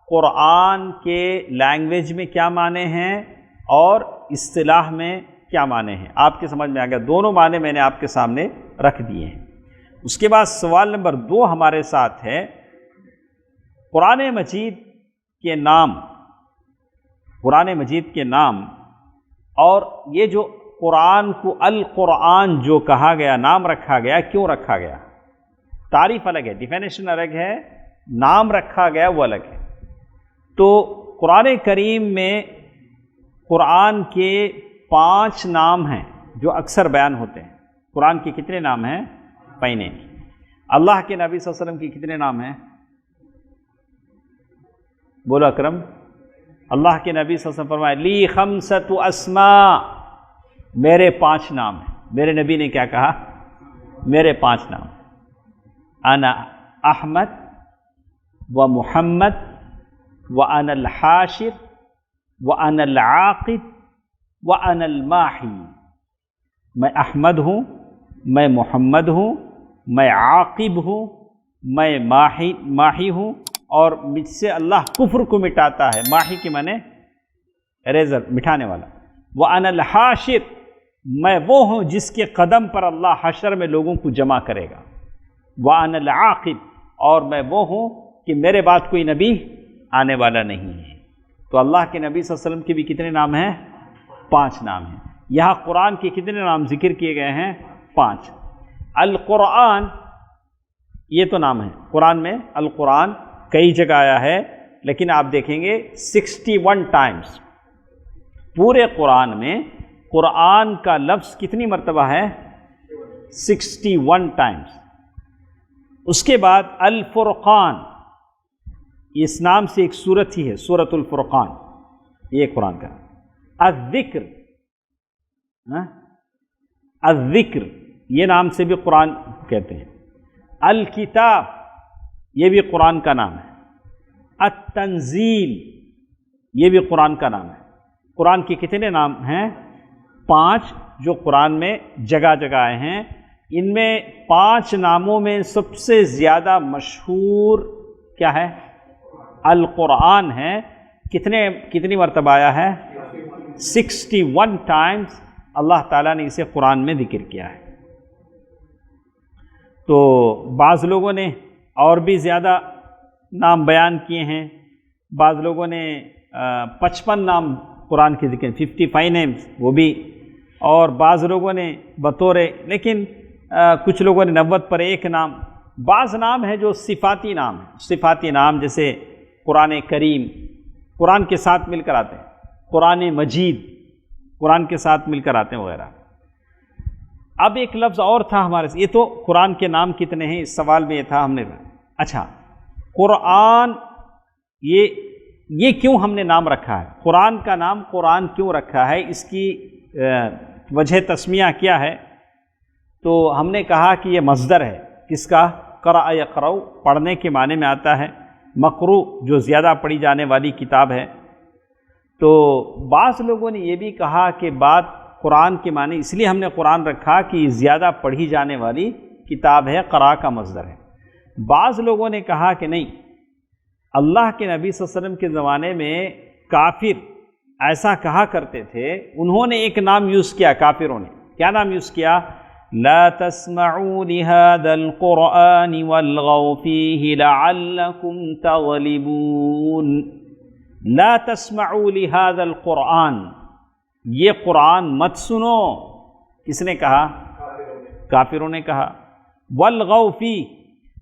قرآن کے لینگویج میں کیا معنی ہیں اور اصطلاح میں کیا معنی ہیں، آپ کے سمجھ میں آ گیا، دونوں معنی میں نے آپ کے سامنے رکھ دیے ہیں۔ اس کے بعد سوال نمبر 2 ہمارے ساتھ ہے قرآن مجید کے نام، قرآن مجید کے نام، اور یہ جو قرآن کو القرآن جو کہا گیا، نام رکھا گیا، کیوں رکھا گیا؟ تعریف الگ ہے، ڈیفینیشن الگ ہے، نام رکھا گیا وہ الگ ہے۔ تو قرآن کریم میں قرآن کے 5 نام ہیں جو اکثر بیان ہوتے ہیں۔ قرآن کے کتنے نام ہیں؟ پہنے۔ اللہ کے نبی صلی اللہ علیہ وسلم کی کتنے نام ہیں؟ بولو اکرم۔ اللہ کے نبی صلی اللہ علیہ وسلم فرمائے لی 5 اسماء، میرے 5 نام ہیں۔ میرے نبی نے کیا کہا؟ میرے 5 نام، انا احمد و محمد و انا الحاشر و انا العاقب و انا الماحی، میں احمد ہوں، میں محمد ہوں، میں عاقب ہوں، میں ماحی ہوں، اور مجھ سے اللہ کفر کو مٹاتا ہے۔ ماحی کی معنی اریزر، مٹھانے والا۔ وَأَنَا الْحَاشِرُ، میں وہ ہوں جس کے قدم پر اللہ حشر میں لوگوں کو جمع کرے گا۔ وَأَنَا الْعَاقِبُ، اور میں وہ ہوں کہ میرے بعد کوئی نبی آنے والا نہیں ہے۔ تو اللہ کے نبی صلی اللہ علیہ وسلم کے بھی کتنے نام ہیں؟ 5 نام ہیں۔ یہاں قرآن کے کتنے نام ذکر کیے گئے ہیں؟ 5۔ القرآن، یہ تو نام ہے قرآن میں، القرآن کئی جگہ آیا ہے، لیکن آپ دیکھیں گے 61 ٹائمز پورے قرآن میں قرآن کا لفظ کتنی مرتبہ ہے؟ 61 ٹائمز۔ اس کے بعد الفرقان، اس نام سے ایک سورت ہی ہے، سورۃ الفرقان، یہ قرآن کا۔ الذکر، الذکر یہ نام سے بھی قرآن کہتے ہیں۔ الکتاب، یہ بھی قرآن کا نام ہے۔ التنزیل، یہ بھی قرآن کا نام ہے۔ قرآن کے کتنے نام ہیں؟ 5 جو قرآن میں جگہ جگہ آئے ہیں۔ ان میں 5 ناموں میں سب سے زیادہ مشہور کیا ہے؟ القرآن ہے کتنی مرتبہ آیا ہے؟ 61 ٹائمز اللہ تعالیٰ نے اسے قرآن میں ذکر کیا ہے۔ تو بعض لوگوں نے اور بھی زیادہ نام بیان کیے ہیں، بعض لوگوں نے 55 نام قرآن کے ذکر 55 نیمز وہ بھی، اور بعض لوگوں نے بطور، لیکن کچھ لوگوں نے 90 پر ایک نام۔ بعض نام ہے جو صفاتی نام ہیں، صفاتی نام جیسے قرآن کریم قرآن کے ساتھ مل کر آتے ہیں، قرآن مجید قرآن کے ساتھ مل کر آتے ہیں وغیرہ۔ اب ایک لفظ اور تھا ہمارے سے، یہ تو قرآن کے نام کتنے ہیں اس سوال میں یہ تھا ہم نے، اچھا قرآن یہ کیوں ہم نے نام رکھا ہے؟ قرآن کا نام قرآن کیوں رکھا ہے؟ اس کی وجہ تسمیہ کیا ہے؟ تو ہم نے کہا کہ یہ مصدر ہے، کس کا؟ قرأ یقرأ، پڑھنے کے معنی میں آتا ہے، مقروء جو زیادہ پڑھی جانے والی کتاب ہے۔ تو بعض لوگوں نے یہ بھی کہا کہ بات قرآن کے معنی اس لیے ہم نے قرآن رکھا کہ یہ زیادہ پڑھی جانے والی کتاب ہے، قرأ کا مصدر ہے۔ بعض لوگوں نے کہا کہ نہیں، اللہ کے نبی صلی اللہ علیہ وسلم کے زمانے میں کافر ایسا کہا کرتے تھے، انہوں نے ایک نام یوز کیا، کافروں نے کیا نام یوز کیا؟ لا تسمعوا لهذا القرآن والغوا فيه لعلكم تغلبون۔ لا تسمعوا لهذا القرآن، یہ قرآن مت سنو، کس نے کہا؟ کافروں نے کہا۔ والغوا فيه،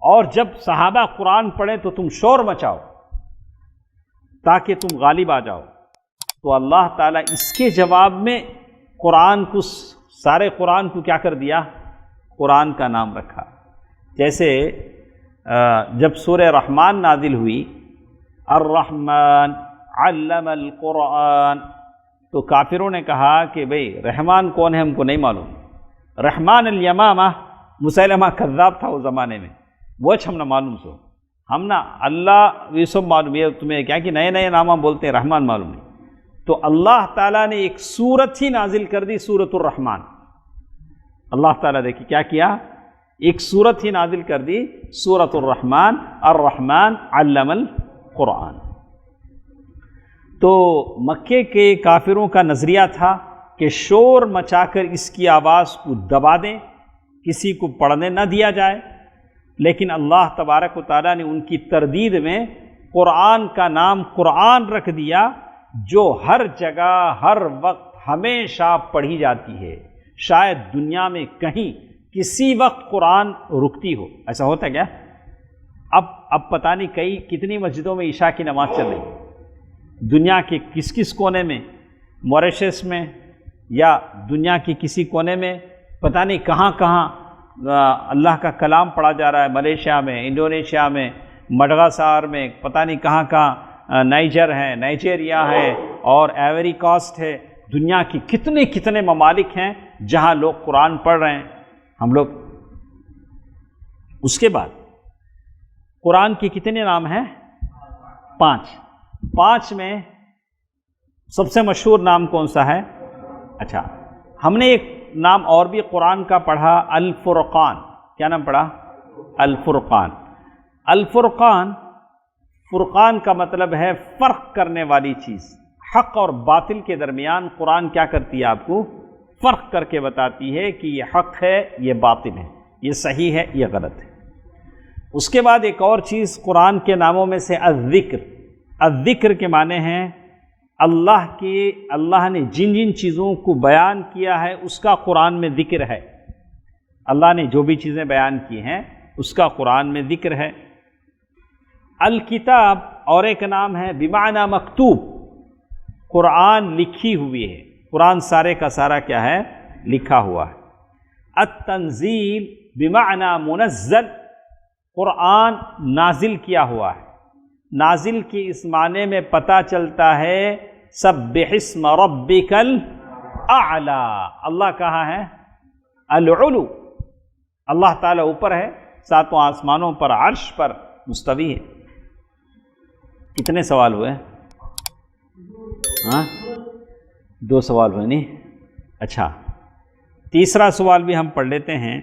اور جب صحابہ قرآن پڑھیں تو تم شور مچاؤ تاکہ تم غالب آ جاؤ۔ تو اللہ تعالیٰ اس کے جواب میں قرآن کو، سارے قرآن کو کیا کر دیا؟ قرآن کا نام رکھا۔ جیسے جب سورہ رحمان نازل ہوئی، الرحمن علم القرآن، تو کافروں نے کہا کہ بھئی رحمان کون ہے ہم کو نہیں معلوم، رحمان الیمامہ مسیلمہ کذاب تھا اس زمانے میں، وہ ہم نہ معلوم سو، ہم نہ اللہ یہ سب معلوم، یہ تمہیں کیا کہ نئے نئے نام بولتے ہیں، رحمان معلوم نہیں۔ تو اللہ تعالیٰ نے ایک سورت ہی نازل کر دی، سورۃ الرحمن۔ اللہ تعالیٰ دیکھیں کیا کیا، ایک سورت ہی نازل کر دی، سورۃ الرحمن، الرحمن علم القرآن۔ تو مکے کے کافروں کا نظریہ تھا کہ شور مچا کر اس کی آواز کو دبا دیں، کسی کو پڑھنے نہ دیا جائے، لیکن اللہ تبارک و تعالیٰ نے ان کی تردید میں قرآن کا نام قرآن رکھ دیا، جو ہر جگہ ہر وقت ہمیشہ پڑھی جاتی ہے، شاید دنیا میں کہیں کسی وقت قرآن رکتی ہو۔ ایسا ہوتا ہے کیا؟ اب پتہ نہیں کتنی مسجدوں میں عشاء کی نماز چل رہی، دنیا کے کس کونے میں، موریشس میں یا دنیا کے کسی کونے میں، پتہ نہیں کہاں کہاں اللہ کا کلام پڑھا جا رہا ہے، ملیشیا میں، انڈونیشیا میں، مڈغاسکر میں، پتہ نہیں کہاں کہاں، نائجر ہے، نائجیریا ہے، اور ایوری کوسٹ ہے، دنیا کی کتنے ممالک ہیں جہاں لوگ قرآن پڑھ رہے ہیں، ہم لوگ۔ اس کے بعد قرآن کے کتنے نام ہیں؟ 5 میں سب سے مشہور نام کون سا ہے؟ اچھا، ہم نے ایک نام اور بھی قرآن کا پڑھا، الفرقان۔ کیا نام پڑھا؟ الفرقان۔ الفرقان، فرقان کا مطلب ہے فرق کرنے والی چیز، حق اور باطل کے درمیان قرآن کیا کرتی ہے؟ آپ کو فرق کر کے بتاتی ہے کہ یہ حق ہے، یہ باطل ہے، یہ صحیح ہے، یہ غلط ہے۔ اس کے بعد ایک اور چیز قرآن کے ناموں میں سے الذکر۔ الذکر کے معنی ہیں اللہ نے جن چیزوں کو بیان کیا ہے اس کا قرآن میں ذکر ہے، اللہ نے جو بھی چیزیں بیان کی ہیں اس کا قرآن میں ذکر ہے۔ الکتاب اور ایک نام ہے بمعنی مکتوب، قرآن لکھی ہوئی ہے، قرآن سارے کا سارا کیا ہے؟ لکھا ہوا ہے۔ التنزیل بمعنی منزل، قرآن نازل کیا ہوا ہے۔ نازل کی اس معنی میں پتہ چلتا ہے سبح اسم ربک الاعلی، اللہ کہاں ہے؟ العلو، اللہ تعالیٰ اوپر ہے، ساتوں آسمانوں پر، عرش پر مستوی ہے۔ کتنے سوال ہوئے؟ 2 سوال ہوئے نہیں؟ اچھا، تیسرا سوال بھی ہم پڑھ لیتے ہیں۔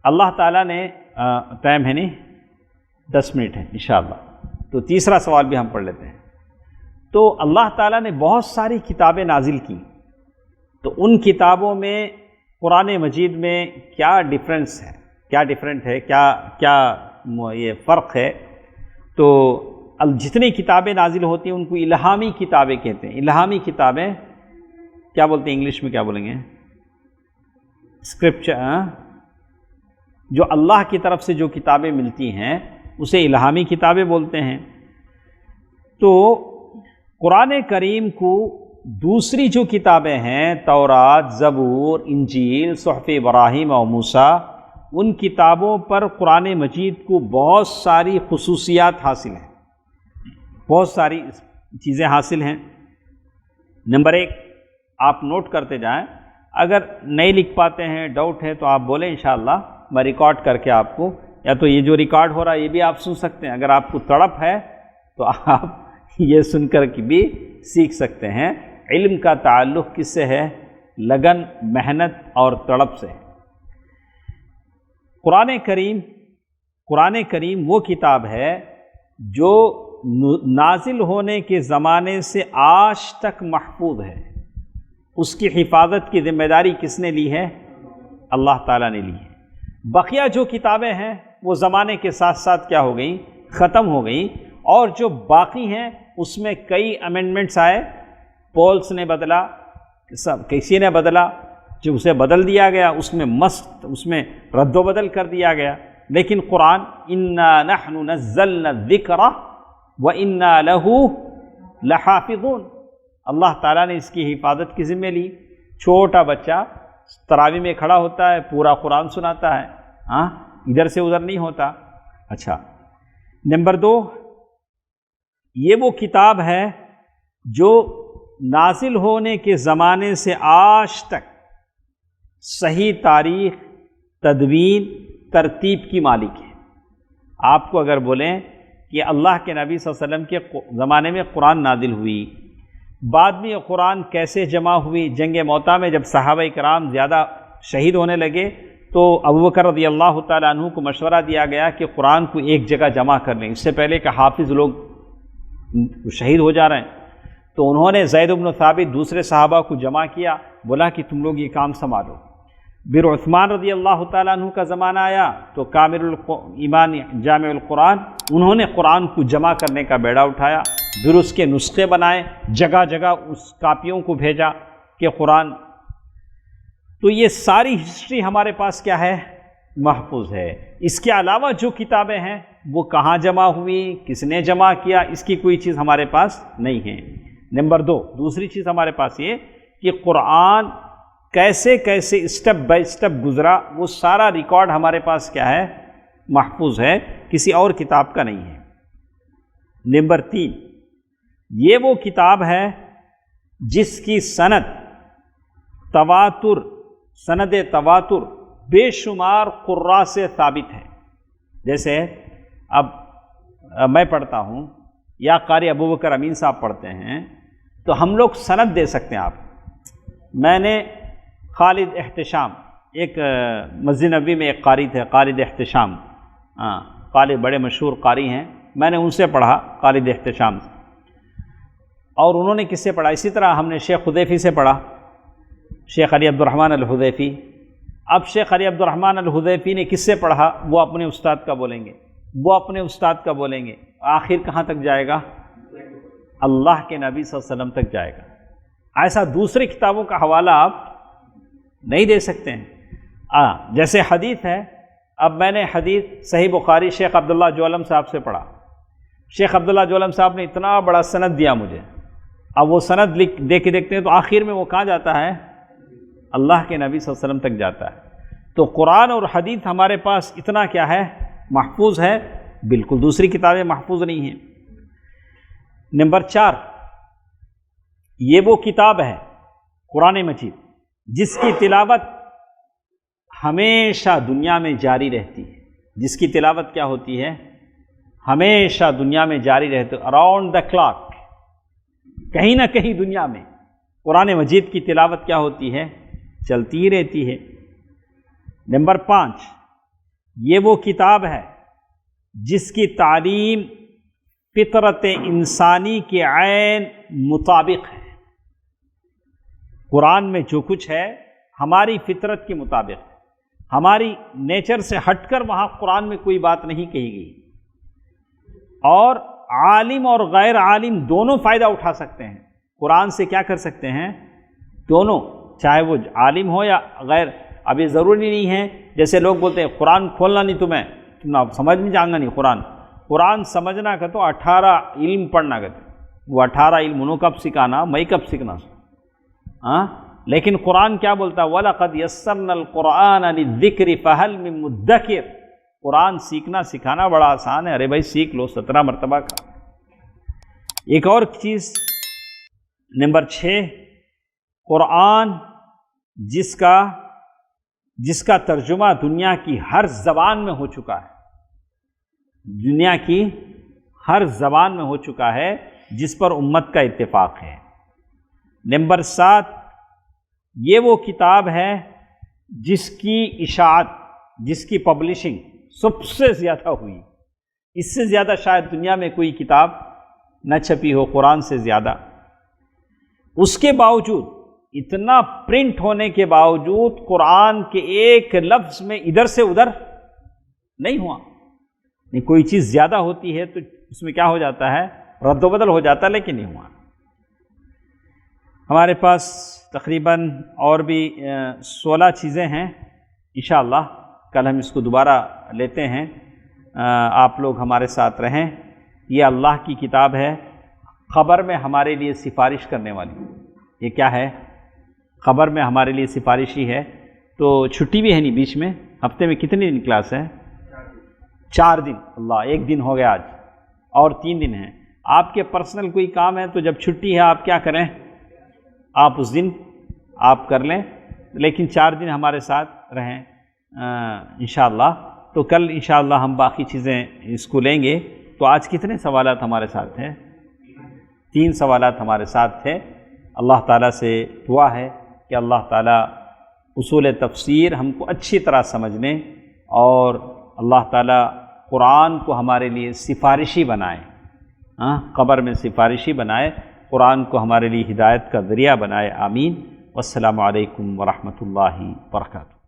اللہ تعالیٰ نے ٹائم ہے نہیں، 10 منٹ ہے انشاءاللہ۔ تو تیسرا سوال بھی ہم پڑھ لیتے ہیں۔ تو اللہ تعالیٰ نے بہت ساری کتابیں نازل کی، تو ان کتابوں میں قرآن مجید میں کیا ڈفرینس ہے، کیا ڈفرینٹ ہے، کیا یہ فرق ہے؟ تو جتنی کتابیں نازل ہوتی ہیں ان کو الہامی کتابیں کہتے ہیں۔ الہامی کتابیں کیا بولتے ہیں انگلش میں، کیا بولیں گے؟ اسکرپچر، جو اللہ کی طرف سے جو کتابیں ملتی ہیں اسے الہامی کتابیں بولتے ہیں۔ تو قرآن کریم کو دوسری جو کتابیں ہیں، تورات، زبور، انجیل، صحف ابراہیم اور موسیٰ، ان کتابوں پر قرآن مجید کو بہت ساری خصوصیات حاصل ہیں، بہت ساری چیزیں حاصل ہیں۔ نمبر 1 آپ نوٹ کرتے جائیں، اگر نہیں لکھ پاتے ہیں، ڈاؤٹ ہے تو آپ بولیں، انشاءاللہ میں ریکارڈ کر کے آپ کو، یا تو یہ جو ریکارڈ ہو رہا ہے یہ بھی آپ سن سکتے ہیں، اگر آپ کو تڑپ ہے تو آپ یہ سن کر کے بھی سیکھ سکتے ہیں۔ علم کا تعلق کس سے ہے؟ لگن، محنت اور تڑپ سے۔ قرآن کریم وہ کتاب ہے جو نازل ہونے کے زمانے سے آج تک محفوظ ہے۔ اس کی حفاظت کی ذمہ داری کس نے لی ہے؟ اللہ تعالیٰ نے لی ہے۔ بقیہ جو کتابیں ہیں وہ زمانے کے ساتھ ساتھ کیا ہو گئیں؟ ختم ہو گئیں، اور جو باقی ہیں اس میں کئی امینڈمنٹس آئے، پولس نے بدلا، کسی نے بدلا، جو اسے بدل دیا گیا، اس میں رد و بدل کر دیا گیا۔ لیکن قرآن انا نحن نزلنا الذکر وانا لہ لحافظون، اللہ تعالیٰ نے اس کی حفاظت کی ذمہ لی۔ چھوٹا بچہ تراویح میں کھڑا ہوتا ہے، پورا قرآن سناتا ہے، ادھر سے ادھر نہیں ہوتا۔ اچھا، نمبر 2، یہ وہ کتاب ہے جو نازل ہونے کے زمانے سے آج تک صحیح تاریخ، تدوین، ترتیب کی مالک ہے۔ آپ کو اگر بولیں کہ اللہ کے نبی صلی اللہ علیہ وسلم کے زمانے میں قرآن نازل ہوئی، بعد میں یہ قرآن کیسے جمع ہوئی؟ جنگ موطا میں جب صحابہ کرام زیادہ شہید ہونے لگے تو ابوبکر رضی اللہ تعالیٰ عنہ کو مشورہ دیا گیا کہ قرآن کو ایک جگہ جمع کر لیں، اس سے پہلے کہ حافظ لوگ شہید ہو جا رہے ہیں۔ تو انہوں نے زید بن ثابت دوسرے صحابہ کو جمع کیا، بولا کہ تم لوگ یہ کام سنبھالو۔ پھر عثمان رضی اللہ تعالیٰ عنہ کا زمانہ آیا تو کامل ایمان جامع القرآن، انہوں نے قرآن کو جمع کرنے کا بیڑا اٹھایا، پھر اس کے نسخے بنائے، جگہ جگہ اس کاپیوں کو بھیجا کہ قرآن۔ تو یہ ساری ہسٹری ہمارے پاس کیا ہے؟ محفوظ ہے۔ اس کے علاوہ جو کتابیں ہیں وہ کہاں جمع ہوئی، کس نے جمع کیا، اس کی کوئی چیز ہمارے پاس نہیں ہے۔ نمبر 2، دوسری چیز ہمارے پاس یہ کہ قرآن کیسے کیسے اسٹیپ بائی اسٹیپ گزرا، وہ سارا ریکارڈ ہمارے پاس کیا ہے؟ محفوظ ہے، کسی اور کتاب کا نہیں ہے۔ نمبر 3، یہ وہ کتاب ہے جس کی سند تواتر بے شمار قراء سے ثابت ہے۔ جیسے اب میں پڑھتا ہوں یا قاری ابوبکر امین صاحب پڑھتے ہیں تو ہم لوگ سند دے سکتے ہیں۔ میں نے خالد احتشام، ایک مسجد نبوی میں ایک قاری تھے خالد احتشام، قاری بڑے مشہور قاری ہیں، میں نے ان سے پڑھا خالد احتشام، اور انہوں نے کس سے پڑھا؟ اسی طرح ہم نے شیخ حذیفی سے پڑھا، شیخ علی عبدالرحمن الحذیفی۔ اب شیخ علی عبدالرحمن الحذیفی نے کس سے پڑھا؟ وہ اپنے استاد کا بولیں گے، وہ اپنے استاد کا بولیں گے، آخر کہاں تک جائے گا؟ اللہ کے نبی صلی اللہ علیہ وسلم تک جائے گا۔ ایسا دوسری کتابوں کا حوالہ آپ نہیں دے سکتے ہیں۔ جیسے حدیث ہے، اب میں نے حدیث صحیح بخاری شیخ عبداللہ جولم صاحب سے پڑھا، شیخ عبداللہ جولم صاحب نے اتنا بڑا سند دیا مجھے، اب وہ سند دے کے دیکھتے ہیں تو آخر میں وہ کہاں جاتا ہے؟ اللہ کے نبی صلی اللہ علیہ وسلم تک جاتا ہے۔ تو قرآن اور حدیث ہمارے پاس اتنا کیا ہے؟ محفوظ ہے، بالکل دوسری کتابیں محفوظ نہیں ہیں۔ نمبر 4، یہ وہ کتاب ہے قرآن مجید جس کی تلاوت ہمیشہ دنیا میں جاری رہتی ہے، جس کی تلاوت کیا ہوتی ہے؟ ہمیشہ دنیا میں جاری رہتی ہے، اراؤنڈ دا کلاک، کہیں نہ کہیں دنیا میں قرآن مجید کی تلاوت کیا ہوتی ہے؟ چلتی ہی رہتی ہے۔ نمبر 5، یہ وہ کتاب ہے جس کی تعلیم فطرت انسانی کے عین مطابق ہے۔ قرآن میں جو کچھ ہے ہماری فطرت کے مطابق ہے، ہماری نیچر سے ہٹ کر وہاں قرآن میں کوئی بات نہیں کہی گئی، اور عالم اور غیر عالم دونوں فائدہ اٹھا سکتے ہیں قرآن سے۔ کیا کر سکتے ہیں؟ دونوں، چاہے وہ عالم ہو یا غیر۔ اب یہ ضروری نہیں ہے جیسے لوگ بولتے ہیں قرآن کھولنا نہیں تمہیں، تم سمجھ میں جاؤں گا نہیں قرآن سمجھنا کا تو 18 علم پڑھنا کا، وہ 18 علم انہوں کب سکھانا، میں کب سیکھنا۔ لیکن قرآن کیا بولتا ہے؟ وَلَقَدْ يَسَّرْنَا الْقُرْآنَ لِلذِّكْرِ فَهَلْ مِن مُدَّكِرٍ۔ قرآن سیکھنا سکھانا بڑا آسان ہے، ارے بھائی سیکھ لو، 17 مرتبہ کا۔ ایک اور چیز نمبر 6، قرآن جس کا ترجمہ دنیا کی ہر زبان میں ہو چکا ہے، دنیا کی ہر زبان میں ہو چکا ہے، جس پر امت کا اتفاق ہے۔ نمبر 7، یہ وہ کتاب ہے جس کی اشاعت، جس کی پبلشنگ سب سے زیادہ ہوئی، اس سے زیادہ شاید دنیا میں کوئی کتاب نہ چھپی ہو قرآن سے زیادہ۔ اس کے باوجود، اتنا پرنٹ ہونے کے باوجود، قرآن کے ایک لفظ میں ادھر سے ادھر نہیں ہوا۔ کوئی چیز زیادہ ہوتی ہے تو اس میں کیا ہو جاتا ہے؟ رد و بدل ہو جاتا ہے، لیکن نہیں ہوا۔ ہمارے پاس تقریباً اور بھی 16 چیزیں ہیں، انشاءاللہ کل ہم اس کو دوبارہ لیتے ہیں۔ آپ لوگ ہمارے ساتھ رہیں۔ یہ اللہ کی کتاب ہے، خبر میں ہمارے لیے سفارش کرنے والی۔ یہ کیا ہے؟ خبر میں ہمارے لیے سفارشی ہے۔ تو چھٹی بھی ہے نہیں بیچ میں، ہفتے میں کتنے دن کلاس ہے؟ 4 دن۔ اللہ، ایک دن ہو گیا آج، اور 3 دن ہیں۔ آپ کے پرسنل کوئی کام ہے تو جب چھٹی ہے آپ کیا کریں؟ آپ اس دن آپ کر لیں، لیکن 4 دن ہمارے ساتھ رہیں انشاءاللہ۔ تو کل انشاءاللہ ہم باقی چیزیں اس کو لیں گے۔ تو آج کتنے سوالات ہمارے ساتھ تھے؟ 3 سوالات ہمارے ساتھ تھے۔ اللہ تعالیٰ سے دعا ہے کہ اللہ تعالیٰ اصول تفسیر ہم کو اچھی طرح سمجھنے، اور اللہ تعالیٰ قرآن کو ہمارے لیے سفارشی بنائے، قبر میں سفارشی بنائے، قرآن کو ہمارے لیے ہدایت کا ذریعہ بنائے۔ آمین۔ والسلام علیکم ورحمۃ اللہ وبرکاتہ۔